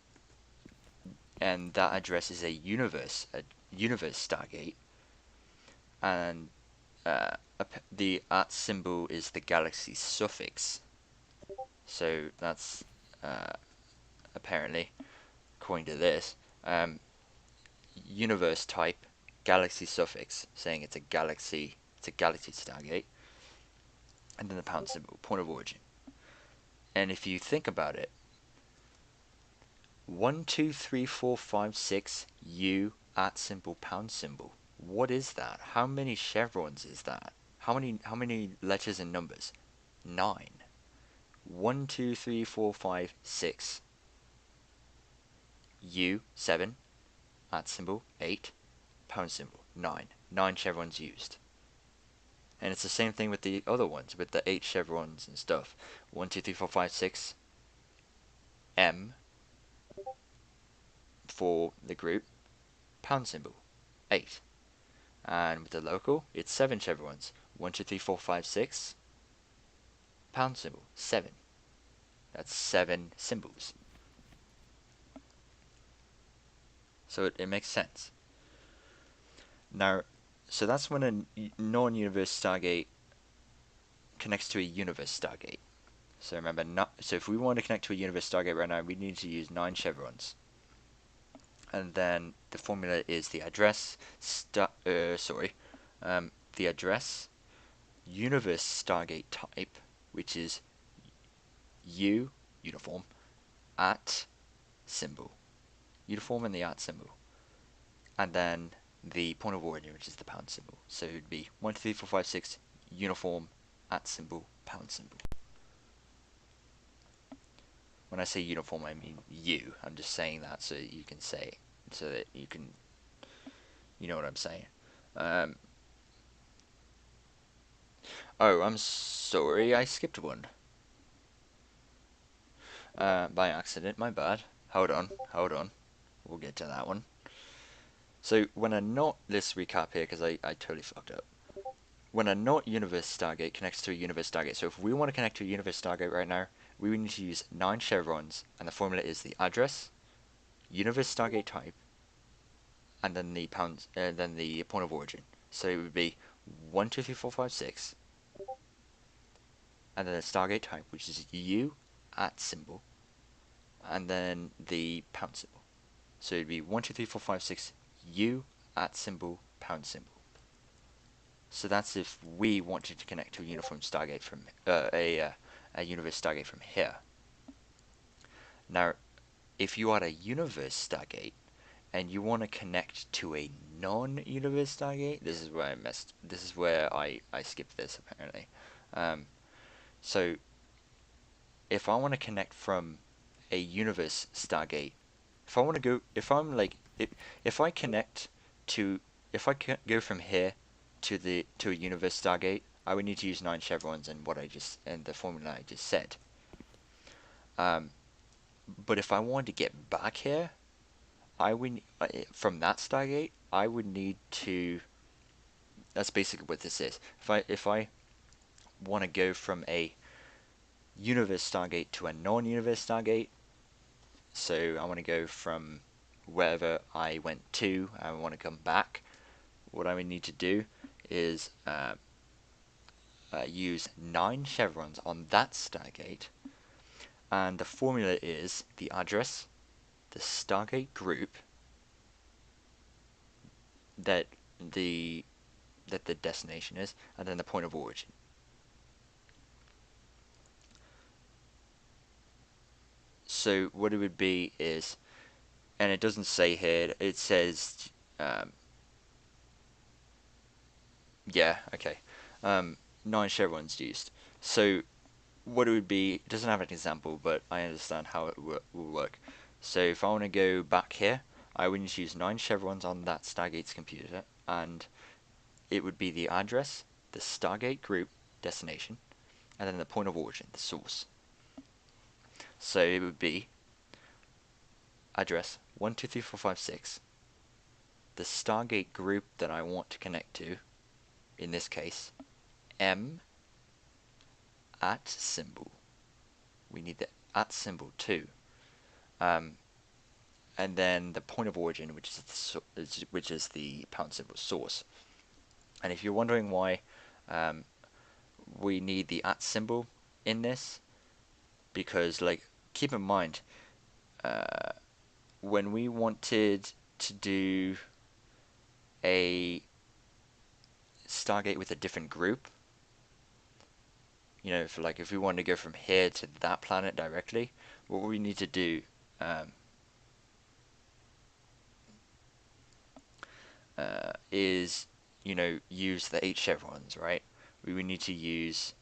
that address is a universe stargate, and the @ symbol is the galaxy suffix. So that's apparently, according to this, universe type, galaxy suffix, saying it's a galaxy stargate, and then the pound symbol, point of origin. And if you think about it, 1 2 3 4 5 6 U @ symbol, pound symbol. What is that? How many chevrons is that? How many letters and numbers? 9. 1, 2, 3, 4, 5, 6. U, 7. At symbol, 8. Pound symbol, 9. 9 chevrons used. And it's the same thing with the other ones, with the 8 chevrons and stuff. 1, 2, 3, 4, 5, 6. M for the group, pound symbol, 8. And with the local, it's 7 chevrons. 1, 2, 3, 4, 5, 6. Pound symbol, 7. That's 7 symbols. So it makes sense. Now, so that's when a non-universe Stargate connects to a universe Stargate. So remember, so if we want to connect to a universe Stargate right now, we need to use 9 chevrons. And then the formula is the address, the address, universe Stargate type, which is U, uniform, at symbol. Uniform and the at symbol. And then the point of origin, which is the pound symbol. So it would be 1, 2, 3, 4, 5, 6, uniform, at symbol, pound symbol. When I say uniform, I mean U. I'm just saying that so that you can say, so that you can, you know what I'm saying. Oh, I'm sorry, I skipped one. By accident, my bad. Hold on. We'll get to that one. So when a not, let's recap here because I totally fucked up. When a not universe Stargate connects to a universe Stargate, so if we want to connect to a universe Stargate right now, we would need to use 9 chevrons, and the formula is the address, universe Stargate type, and then the then the point of origin. So it would be 1, 2, 3, 4, 5, 6, and then the Stargate type, which is U at symbol, and then the pound symbol. So it'd be 1, 2, 3, 4, 5, 6, U at symbol, pound symbol. So that's if we wanted to connect to a uniform Stargate from a universe Stargate from here. Now, if you are a universe Stargate and you want to connect to a non-universe Stargate, this is where I messed. This is where I skipped this apparently. So if I want to connect from a universe Stargate, if I want to go, if I'm like, if I connect to, if I go from here to a universe Stargate, I would need to use 9 chevrons and the formula I just said. But if I wanted to get back here, I would from that Stargate, I would need to. That's basically what this is. If I want to go from a universe Stargate to a non-universe Stargate, so I want to go from wherever I went to, I want to come back. What I would need to do is use 9 chevrons on that Stargate, and the formula is the address, the Stargate group that the destination is, and then the point of origin. So what it would be is, and it doesn't say here, it says, yeah, okay, 9 chevrons used. So what it would be, it doesn't have an example, but I understand how it will work. So if I want to go back here, I would need to use 9 chevrons on that Stargate's computer, and it would be the address, the Stargate group, destination, and then the point of origin, the source. So it would be address 1, 2, 3, 4, 5, 6, the Stargate group that I want to connect to, in this case, M at symbol. We need the at symbol too. And then the point of origin, which is the pound symbol source. And if you're wondering why we need the at symbol in this, because like keep in mind when we wanted to do a Stargate with a different group, you know, for like if we wanted to go from here to that planet directly, what we need to do is, you know, use the 8 chevrons, right? We would need to use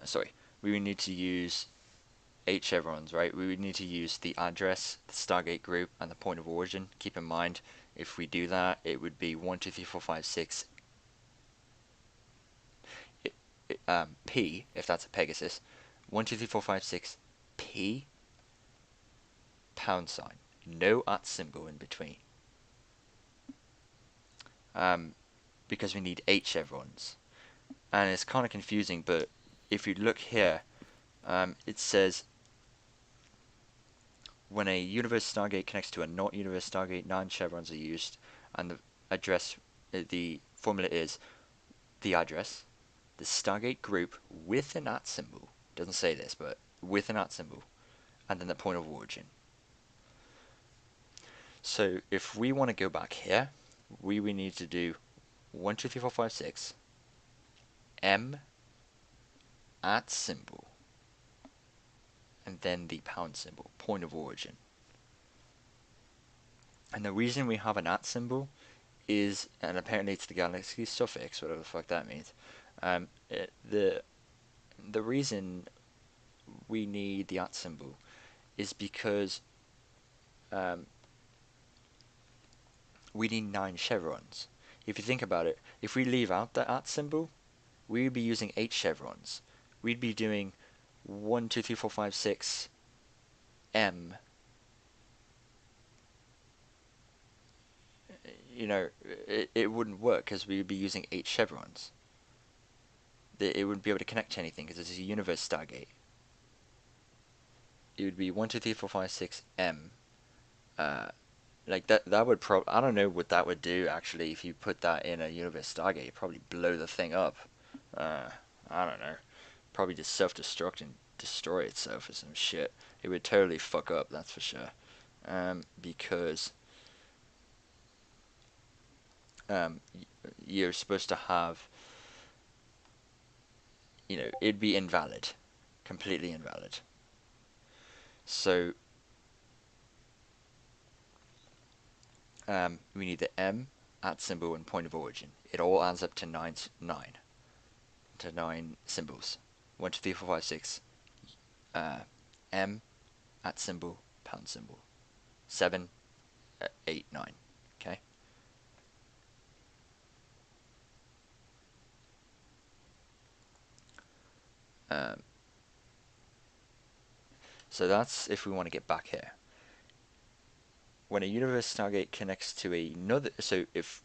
sorry, we would need to use 8 chevrons, right? We would need to use the address, the Stargate group, and the point of origin. Keep in mind, if we do that, it would be 1, 2, 3, 4, 5, 6 P, if that's a Pegasus. 1, 2, 3, 4, 5, 6 P pound sign. No at symbol in between. Because we need 8 chevrons. And it's kind of confusing, but if you look here, it says when a universe Stargate connects to a not universe Stargate, 9 chevrons are used, and the address, the formula is the address, the Stargate group with an at symbol. Doesn't say this, but with an at symbol, and then the point of origin. So if we want to go back here, we need to do 1, 2, 3, 4, 5, 6 M at symbol, and then the pound symbol, point of origin. And the reason we have an at symbol is, and apparently it's the galaxy suffix, whatever the fuck that means. The reason we need the at symbol is because we need 9 chevrons. If you think about it, if we leave out the at symbol, we would be using 8 chevrons. We'd be doing 1, 2, 3, 4, 5, 6 M. You know, it wouldn't work because we would be using 8 chevrons. It wouldn't be able to connect to anything because it's a universe Stargate. It would be 1, 2, 3, 4, 5, 6 M. Like that would I don't know what that would do actually if you put that in a universe Stargate. It'd probably blow the thing up. I don't know. Probably just self-destruct and destroy itself or some shit. It would totally fuck up, that's for sure. Because you're supposed to have, you know, it'd be invalid. Completely invalid. So we need the M, at symbol, and point of origin. It all adds up to 9 symbols. 1, 2, 3, 4, 5, 6 M, at symbol, pound symbol. 7, 8, 9. Okay? So that's if we want to get back here. When a universe Stargate connects to another, so this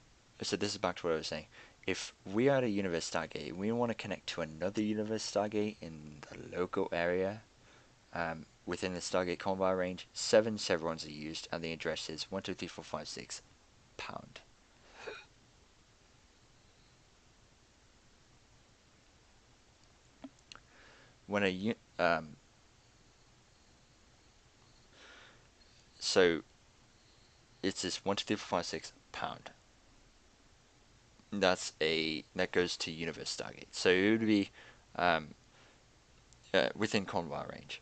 is back to what I was saying. If we are at a universe Stargate, we want to connect to another universe Stargate in the local area, within the Stargate convoy range, 7 chevrons are used, and the address is 1, 2, 3, 4, 5, 6 pound. When a so it's this 1, 2, 3, 4, 5, 6 pound. That goes to universe Stargate. So it would be within convoy range.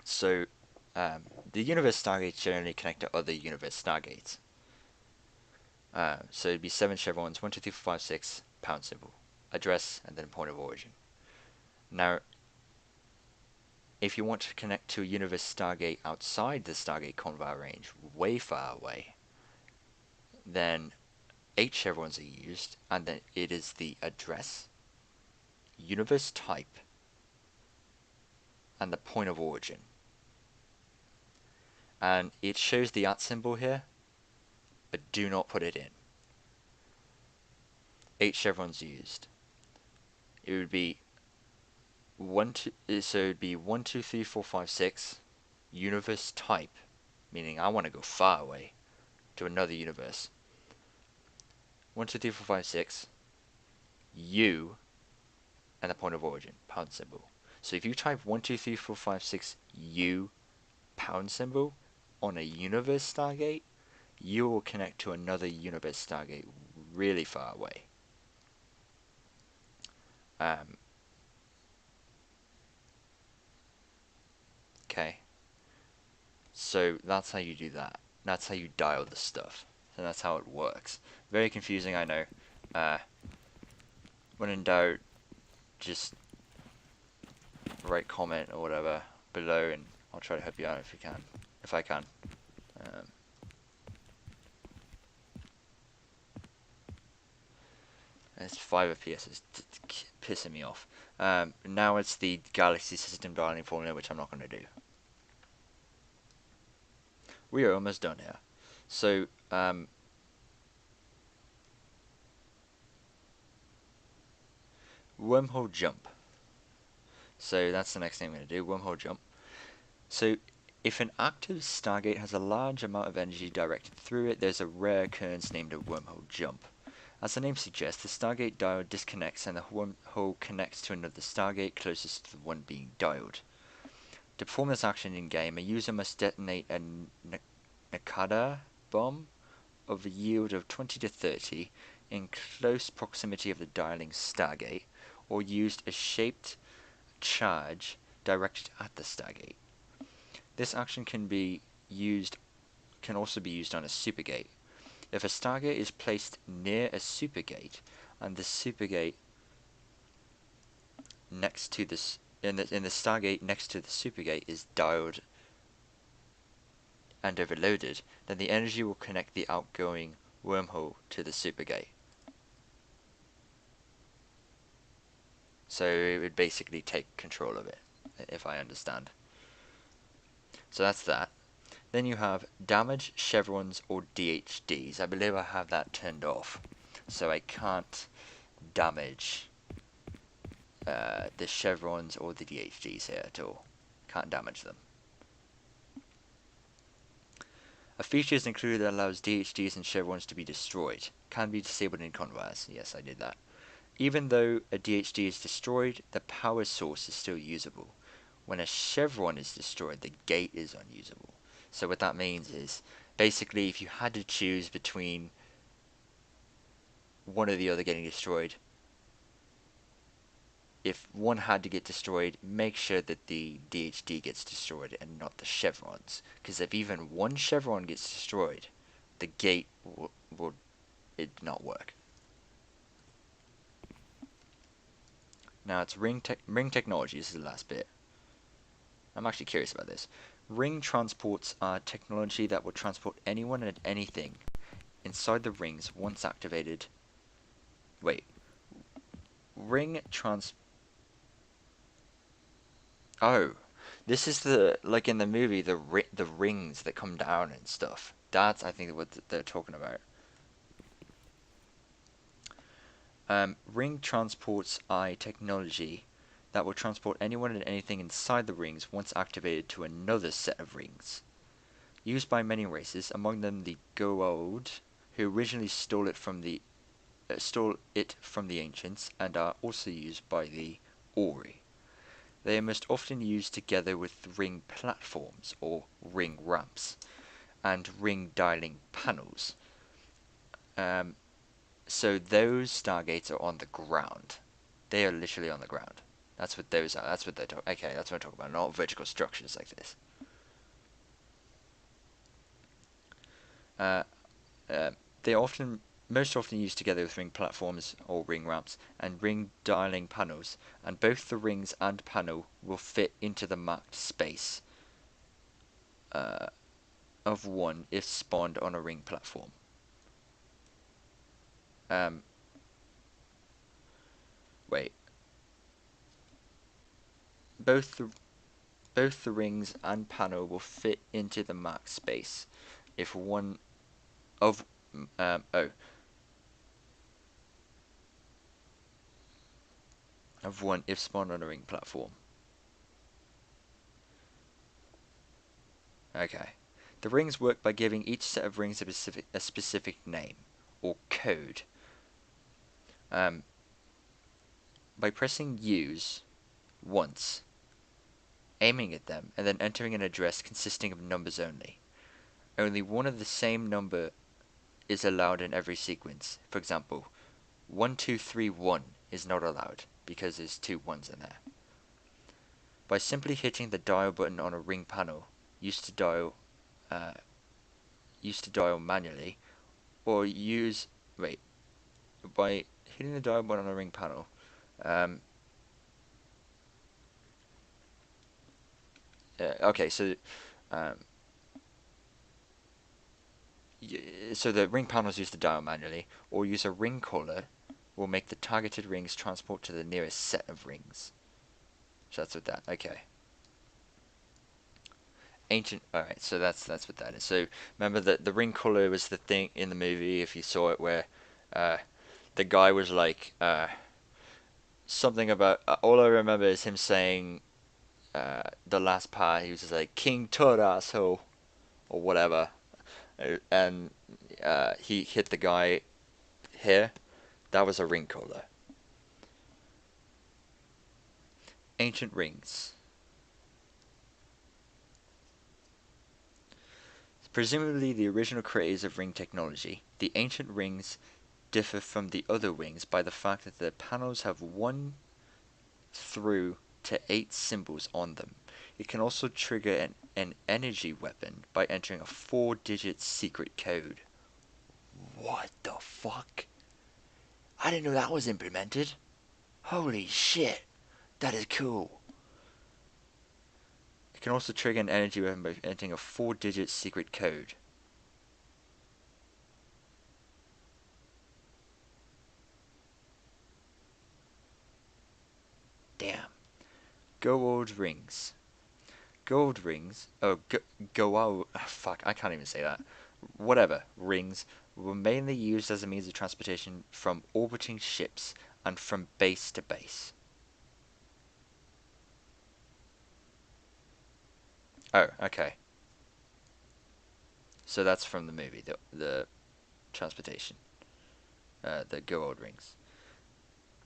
So the universe Stargates generally connect to other universe Stargates. So it'd be 7 chevrons, 1, 2, 3, 4, 5, 6 pound symbol, address, and then point of origin. Now, if you want to connect to a universe Stargate outside the Stargate convoy range, way far away, then 8 chevrons are used, and then it is the address, universe type, and the point of origin. And it shows the at symbol here, but do not put it in. 8 chevrons used. It would be 1, 2, so it'd be 1, 2, 3, 4, 5, 6 universe type, meaning I want to go far away to another universe. 1, 2, 3, 4, 5, 6 U and the point of origin, pound symbol. So if you type 1, 2, 3, 4, 5, 6 U pound symbol on a universe Stargate, you will connect to another universe Stargate really far away. Okay. So that's how you do that. That's how you dial the stuff. So that's how it works. Very confusing, I know. When in doubt, just write comment or whatever below, and I'll try to help you out if I can. It's 5 FPS, it's pissing me off. Now it's the Galaxy System dialing formula, which I'm not going to do. We are almost done here. So, wormhole jump. So that's the next thing I'm going to do, wormhole jump. So, if an active Stargate has a large amount of energy directed through it, there's a rare occurrence named a wormhole jump. As the name suggests, the Stargate diode disconnects and the wormhole connects to another Stargate closest to the one being dialed. To perform this action in-game, a user must detonate a Nakada bomb of a yield of 20 to 30 in close proximity of the dialing Stargate, or used a shaped charge directed at the Stargate. This action can also be used on a supergate. If a Stargate is placed near a supergate, and the supergate next to this in the Stargate next to the supergate is dialed and overloaded, then the energy will connect the outgoing wormhole to the supergate. So it would basically take control of it, if I understand. So that's that. Then you have damage, chevrons, or DHDs. I believe I have that turned off, so I can't damage the chevrons or the DHDs here at all. Can't damage them. A feature is included that allows DHDs and chevrons to be destroyed. Can be disabled in convers. Yes, I did that. Even though a DHD is destroyed, the power source is still usable. When a chevron is destroyed, the gate is unusable. So what that means is, basically, if you had to choose between one or the other getting destroyed, if one had to get destroyed, make sure that the DHD gets destroyed and not the chevrons. Because if even one chevron gets destroyed, the gate will it not work. Now it's ring technology. This is the last bit. I'm actually curious about this. Ring transports are technology that will transport anyone and anything inside the rings once activated. Wait. Ring trans... Oh. This is like in the movie, the rings that come down and stuff. That's, I think, what they're talking about. Ring transports are technology that will transport anyone and anything inside the rings once activated to another set of rings. Used by many races, among them the Goa'uld, who originally stole it from the ancients, and are also used by the Ori. They are most often used together with ring platforms, or ring ramps, and ring dialing panels. So those stargates are on the ground. They are literally on the ground. That's what those are. That's what they're talking. Okay, that's what I'm talking about. Not vertical structures like this. They are most often used together with ring platforms or ring ramps and ring dialing panels, and both the rings and panel will fit into the marked space of one if spawned on a ring platform. Wait. Both the rings and panel will fit into the marked space if one of of one if spawned on a ring platform. Okay. The rings work by giving each set of rings a specific name or code. By pressing use once, aiming at them, and then entering an address consisting of numbers only. Only one of the same number is allowed in every sequence. For example, 1231 is not allowed because there's 2 ones in there. By simply hitting the dial button on a ring panel, used to dial manually, or by hitting the dial button on a ring panel, Okay, so um, so the ring panels used to dial manually, or use a ring caller, will make the targeted rings transport to the nearest set of rings. So that's what that. Okay. Ancient. All right. So that's what that is. So remember that the ring caller was the thing in the movie, if you saw it, where uh, the guy was like something about. All I remember is him saying the last part. He was just like King Tut asshole or whatever, and he hit the guy here. That was a ring caller. Ancient rings. Presumably the original creators of ring technology, the ancient rings differ from the other rings by the fact that the panels have 1 through to 8 symbols on them. It can also trigger an energy weapon by entering a 4-digit secret code. What the fuck? I didn't know that was implemented. Holy shit. That is cool. It can also trigger an energy weapon by entering a 4-digit secret code. Damn. Gold rings. Gold rings. Oh, go out. Fuck, I can't even say that. Whatever. Rings were mainly used as a means of transportation from orbiting ships and from base to base. Oh, okay. So that's from the movie, the transportation. The go old rings.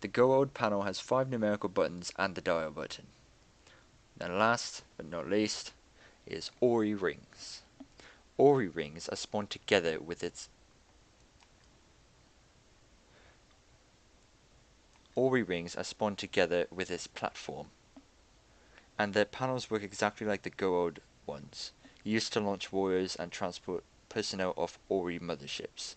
The go old panel has 5 numerical buttons and the dial button. Then last but not least is Ori rings. Ori rings are spawned together with its Ori rings are spawned together with its platform, and their panels work exactly like the Goa'uld ones, used to launch warriors and transport personnel off Ori motherships.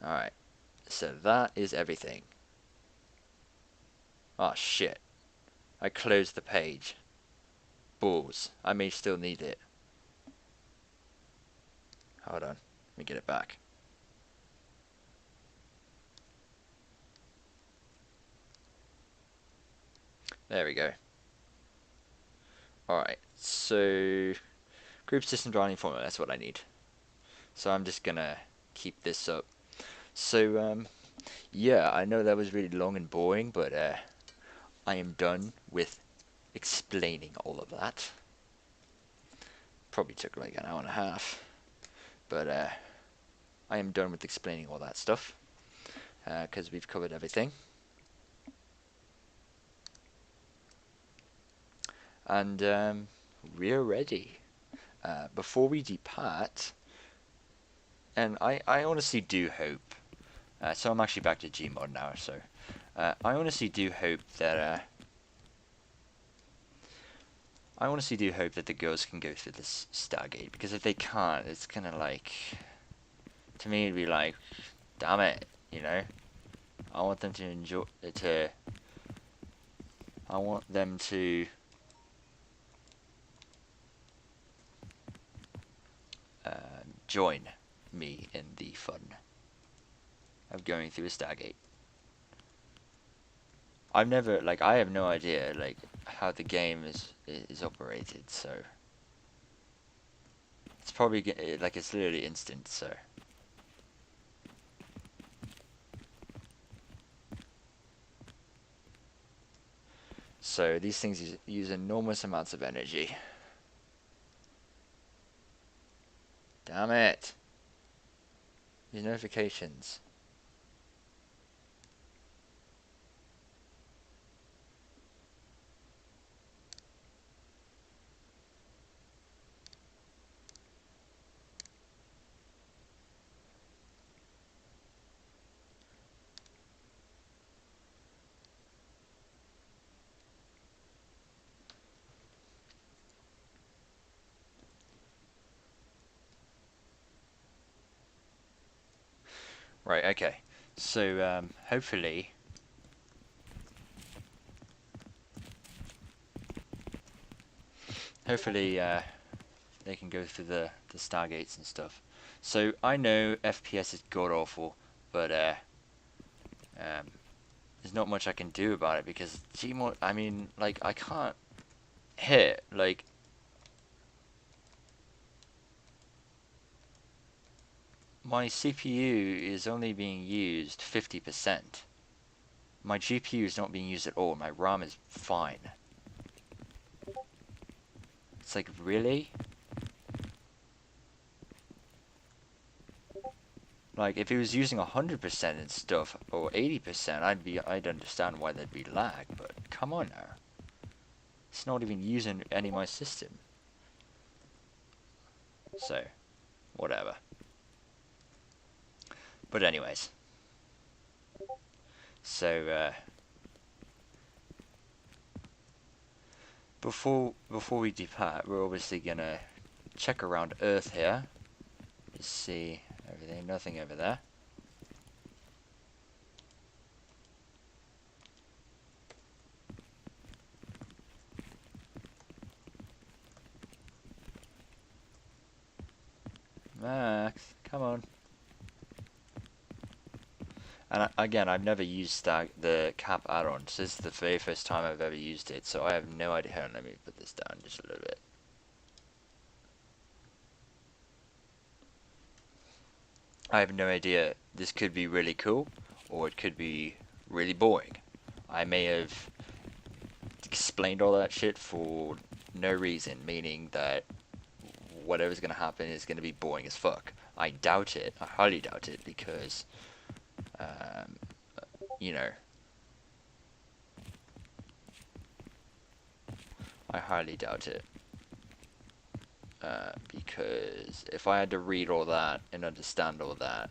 Alright, so that is everything. Oh shit, I closed the page. Balls, I may still need it. Hold on, let me get it back. There we go. Alright, so group system driving formula, that's what I need. So I'm just gonna keep this up. So, yeah, I know that was really long and boring, but I am done with explaining all of that. Probably took like an hour and a half, but I am done with explaining all that stuff because we've covered everything. And we're ready. Before we depart, and I honestly do hope, so I'm actually back to Gmod now, so I honestly do hope that the girls can go through this Stargate, because if they can't, it's gonna like, to me it'd be like, damn it, you know. I want them to enjoy I want them to join me in the fun of going through a Stargate. I've never, like, I have no idea, like, how the game is operated, so it's probably like it's literally instant. So these things use enormous amounts of energy. Damn it! These notifications. Right, okay. So, hopefully... Hopefully, they can go through the stargates and stuff. So, I know FPS is god-awful, but, there's not much I can do about it, because Gmod, I mean, like, I can't hit, like... My CPU is only being used 50%. My GPU is not being used at all. My RAM is fine. It's like, really? Like, if it was using 100% and stuff, or 80%, I'd understand why there'd be lag, but come on now. It's not even using any of my system. So, whatever. But anyways. So, before we depart, we're obviously gonna check around Earth here. Just see everything, nothing over there. Max, come on. And again, I've never used the cap add-on. So this is the very first time I've ever used it, so I have no idea. Let me put this down just a little bit. I have no idea. This could be really cool, or it could be really boring. I may have explained all that shit for no reason, meaning that whatever's going to happen is going to be boring as fuck. I doubt it. I highly doubt it, because, you know, I highly doubt it. Because if I had to read all that and understand all that,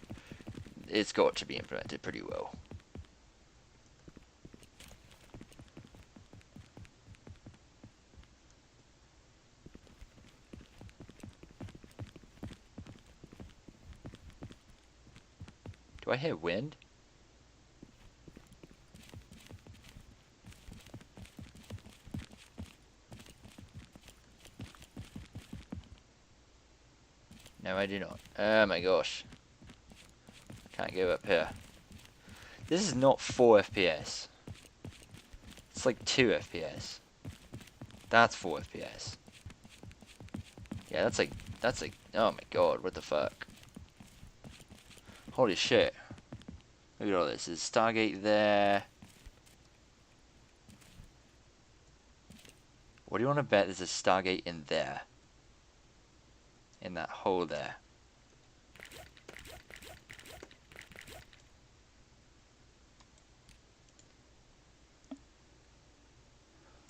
it's got to be implemented pretty well. Do I hear wind? No, I do not. Oh my gosh. Can't go up here. This is not 4 FPS. It's like 2 FPS. That's 4 FPS. Yeah, that's like, oh my god, what the fuck? Holy shit. Look at all this. There's Stargate there. What do you want to bet there's a Stargate in there? In that hole there.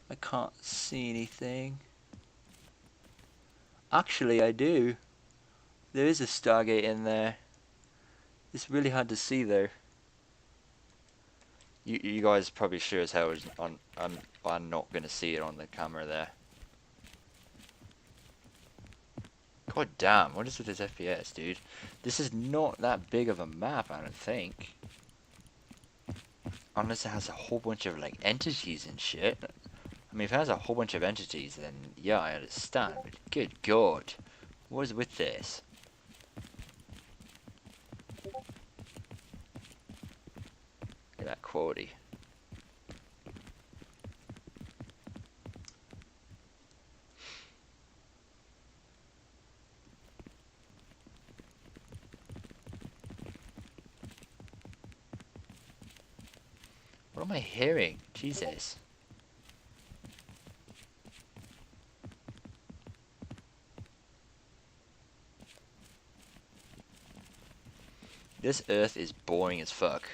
I can't see anything. Actually, I do. There is a Stargate in there. It's really hard to see though. You guys probably sure as hell I'm not gonna see it on the camera there. God damn, what is with this FPS, dude? This is not that big of a map, I don't think. Unless it has a whole bunch of like entities and shit. I mean, if it has a whole bunch of entities, then yeah, I understand. But good god, what is with this? Look at that quality. What am I hearing? Jesus. This Earth is boring as fuck.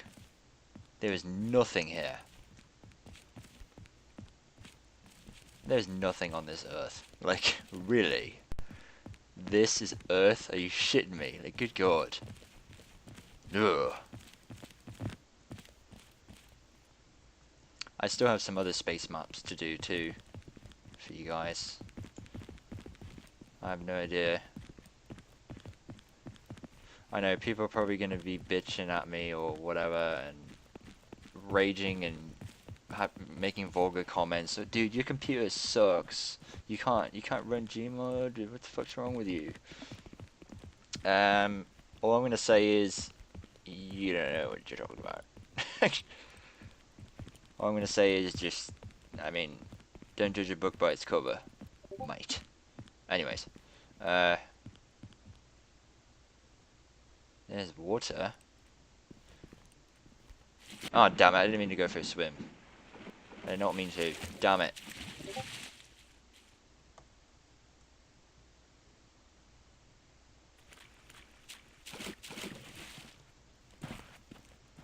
There is nothing here. There's nothing on this Earth. Like, really? This is Earth? Are you shitting me? Like, good god. Ugh. I still have some other space maps to do too, for you guys. I have no idea. I know people are probably going to be bitching at me or whatever and raging and making vulgar comments. So, dude, your computer sucks. You can't run Gmod. What the fuck's wrong with you? All I'm gonna say is you don't know what you're talking about. All I'm gonna say is just, I mean, don't judge a book by its cover, mate. Anyways, there's water. Oh, damn it, I didn't mean to go for a swim. I did not mean to. Damn it.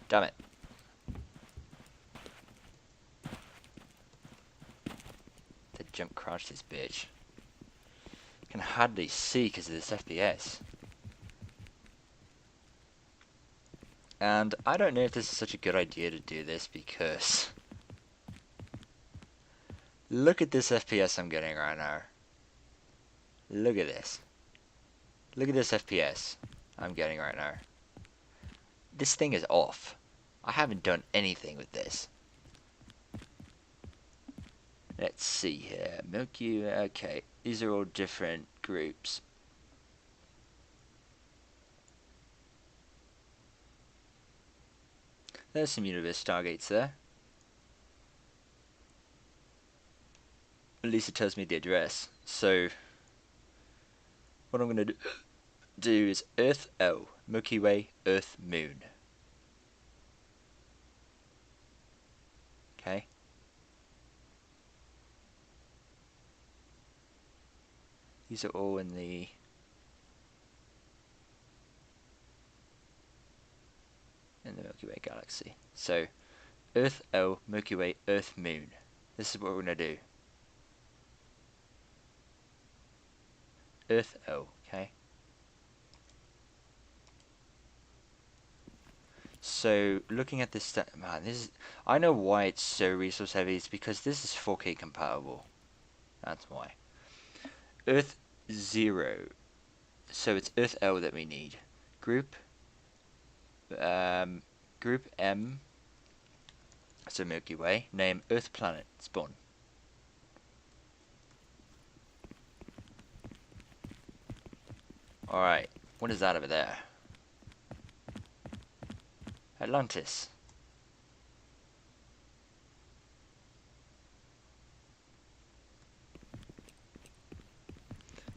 Damn it. The jump crouch this bitch. I can hardly see because of this FPS. And I don't know if this is such a good idea to do this because look at this FPS I'm getting right now. Look at this. Look at this FPS I'm getting right now. This thing is off. I haven't done anything with this. Let's see here. Milky, okay. These are all different groups. There's some universe stargates there. At least it tells me the address. So, what I'm going to do is Earth L, Milky Way, Earth, Moon. Okay. These are all in the Milky Way galaxy. So, Earth L, Milky Way, Earth, Moon. This is what we're going to do. Earth L, okay? So, looking at this, man, this is, I know why it's so resource heavy. It's because this is 4K compatible. That's why. Earth 0. So it's Earth L that we need. Group M. So Milky Way. Name Earth planet. Spawn. Alright. What is that over there? Atlantis.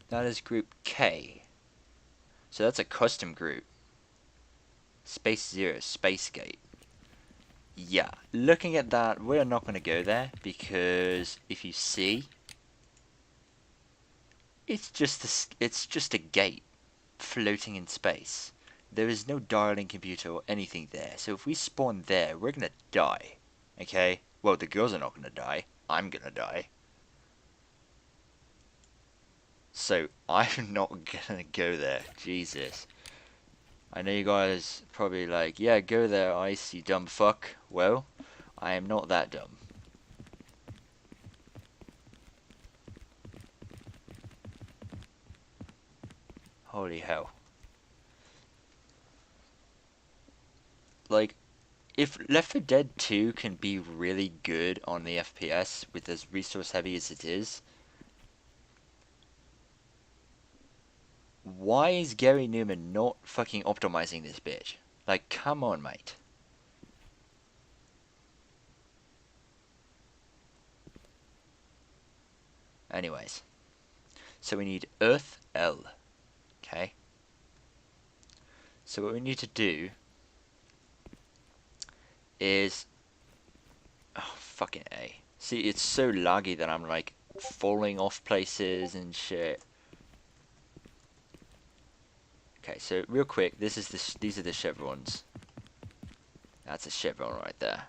That is group K. So that's a custom group. Space 0, Space Gate. Yeah, looking at that, we're not going to go there because if you see, it's just a gate floating in space. There is no dialing computer or anything there. So if we spawn there, we're going to die. Okay? Well, the girls are not going to die. I'm going to die. So I'm not going to go there. Jesus. I know you guys probably like, yeah, go there, Ice, you dumb fuck. Well, I am not that dumb. Holy hell. Like, if Left 4 Dead 2 can be really good on the FPS with as resource heavy as it is, why is Gary Newman not fucking optimizing this bitch? Like, come on, mate. Anyways. So we need Earth L. Okay? So what we need to do is... Oh, fucking A. See, it's so laggy that I'm, like, falling off places and shit. Okay, so real quick, these are the chevrons. That's a chevron right there.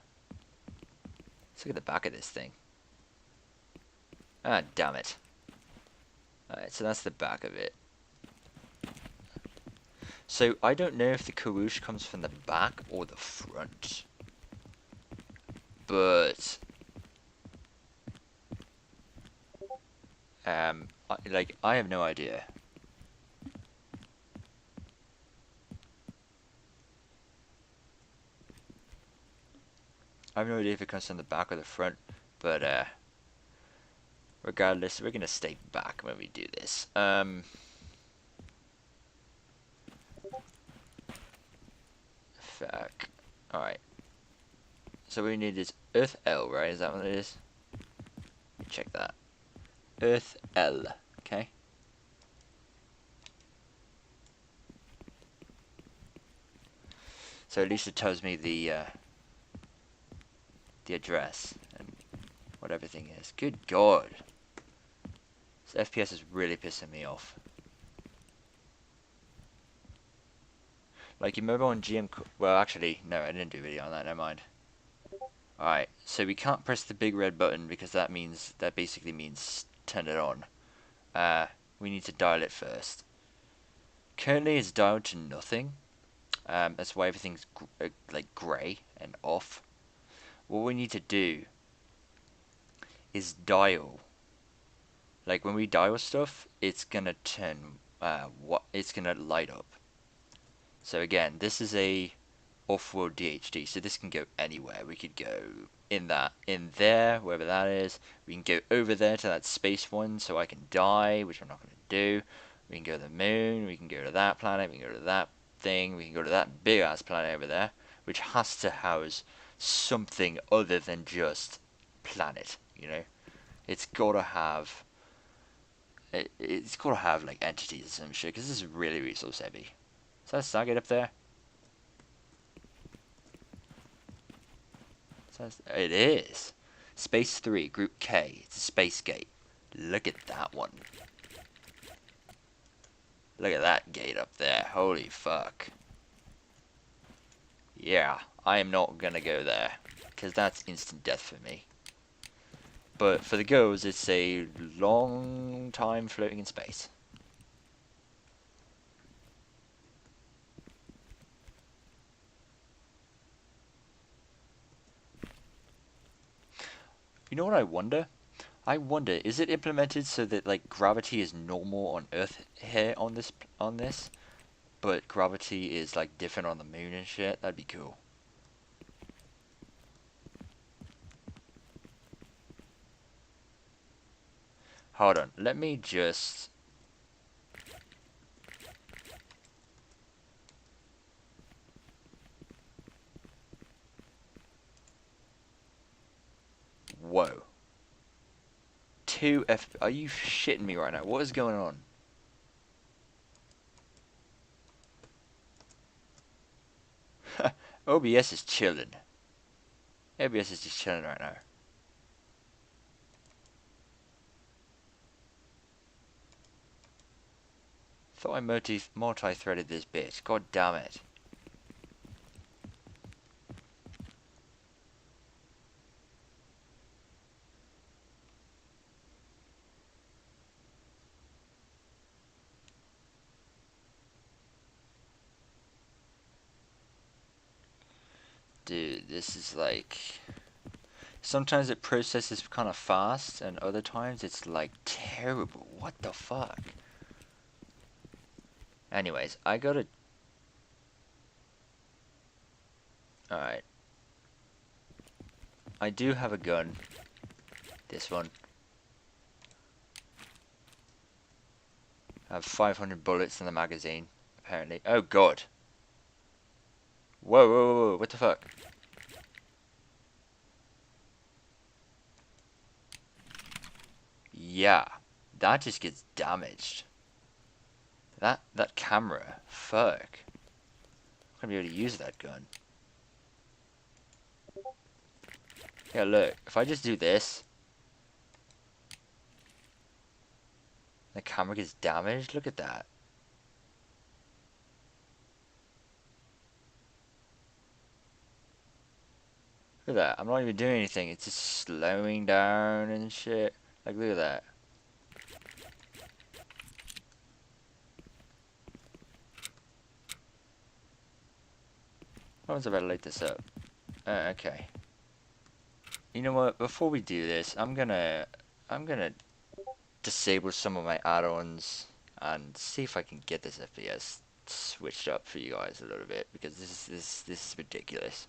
Let's look at the back of this thing. Ah, damn it. Alright, so that's the back of it. So, I don't know if the Karush comes from the back or the front. But... I have no idea. I have no idea if it comes from the back or the front, but regardless, we're gonna stay back when we do this. Fuck. Alright. So what we need is Earth L, right? Is that what it is? Check that. Earth L. Okay. So at least it tells me the address and what everything is. Good God. This FPS is really pissing me off. Like, you remember on GM... Well, actually, no, I didn't do a video on that. Never mind. Alright, so we can't press the big red button because that basically means turn it on. We need to dial it first. Currently it's dialed to nothing. That's why everything's like grey and off. What we need to do is dial. Like when we dial stuff, it's gonna turn it's gonna light up. So again, this is a off-world DHD, so this can go anywhere. We could go in there, wherever that is. We can go over there to that space one, so I can die, which I'm not gonna do. We can go to the moon. We can go to that planet. We can go to that thing. We can go to that big ass planet over there, which has to house something other than just planet. You know, it's gotta have. It's gotta have like entities or some shit, because this is really resource heavy. Is that a Stargate up there? It is. Space 3, Group K. It's a space gate. Look at that one. Look at that gate up there. Holy fuck. Yeah, I am not gonna go there, because that's instant death for me. But for the girls, it's a long time floating in space. You know what I wonder? I wonder, is it implemented so that like gravity is normal on Earth here on this, but gravity is like different on the moon and shit? That'd be cool. Hold on, let me just... Whoa. Are you shitting me right now? What is going on? OBS is chilling. OBS is just chilling right now. Thought I multi-threaded this bitch. God damn it. Dude, this is like... Sometimes it processes kind of fast, and other times it's like terrible. What the fuck? Anyways, I gotta... Alright. I do have a gun. This one. I have 500 bullets in the magazine, apparently. Oh god. Whoa, whoa, whoa, whoa, what the fuck? Yeah, that just gets damaged. That camera, fuck. I'm gonna be able to use that gun. Yeah, look, if I just do this, the camera gets damaged. Look at that. Look at that. I'm not even doing anything. It's just slowing down and shit. Like, look at that. I was about to light this up. Okay. You know what? Before we do this, I'm gonna disable some of my add-ons and see if I can get this FPS switched up for you guys a little bit, because this is ridiculous.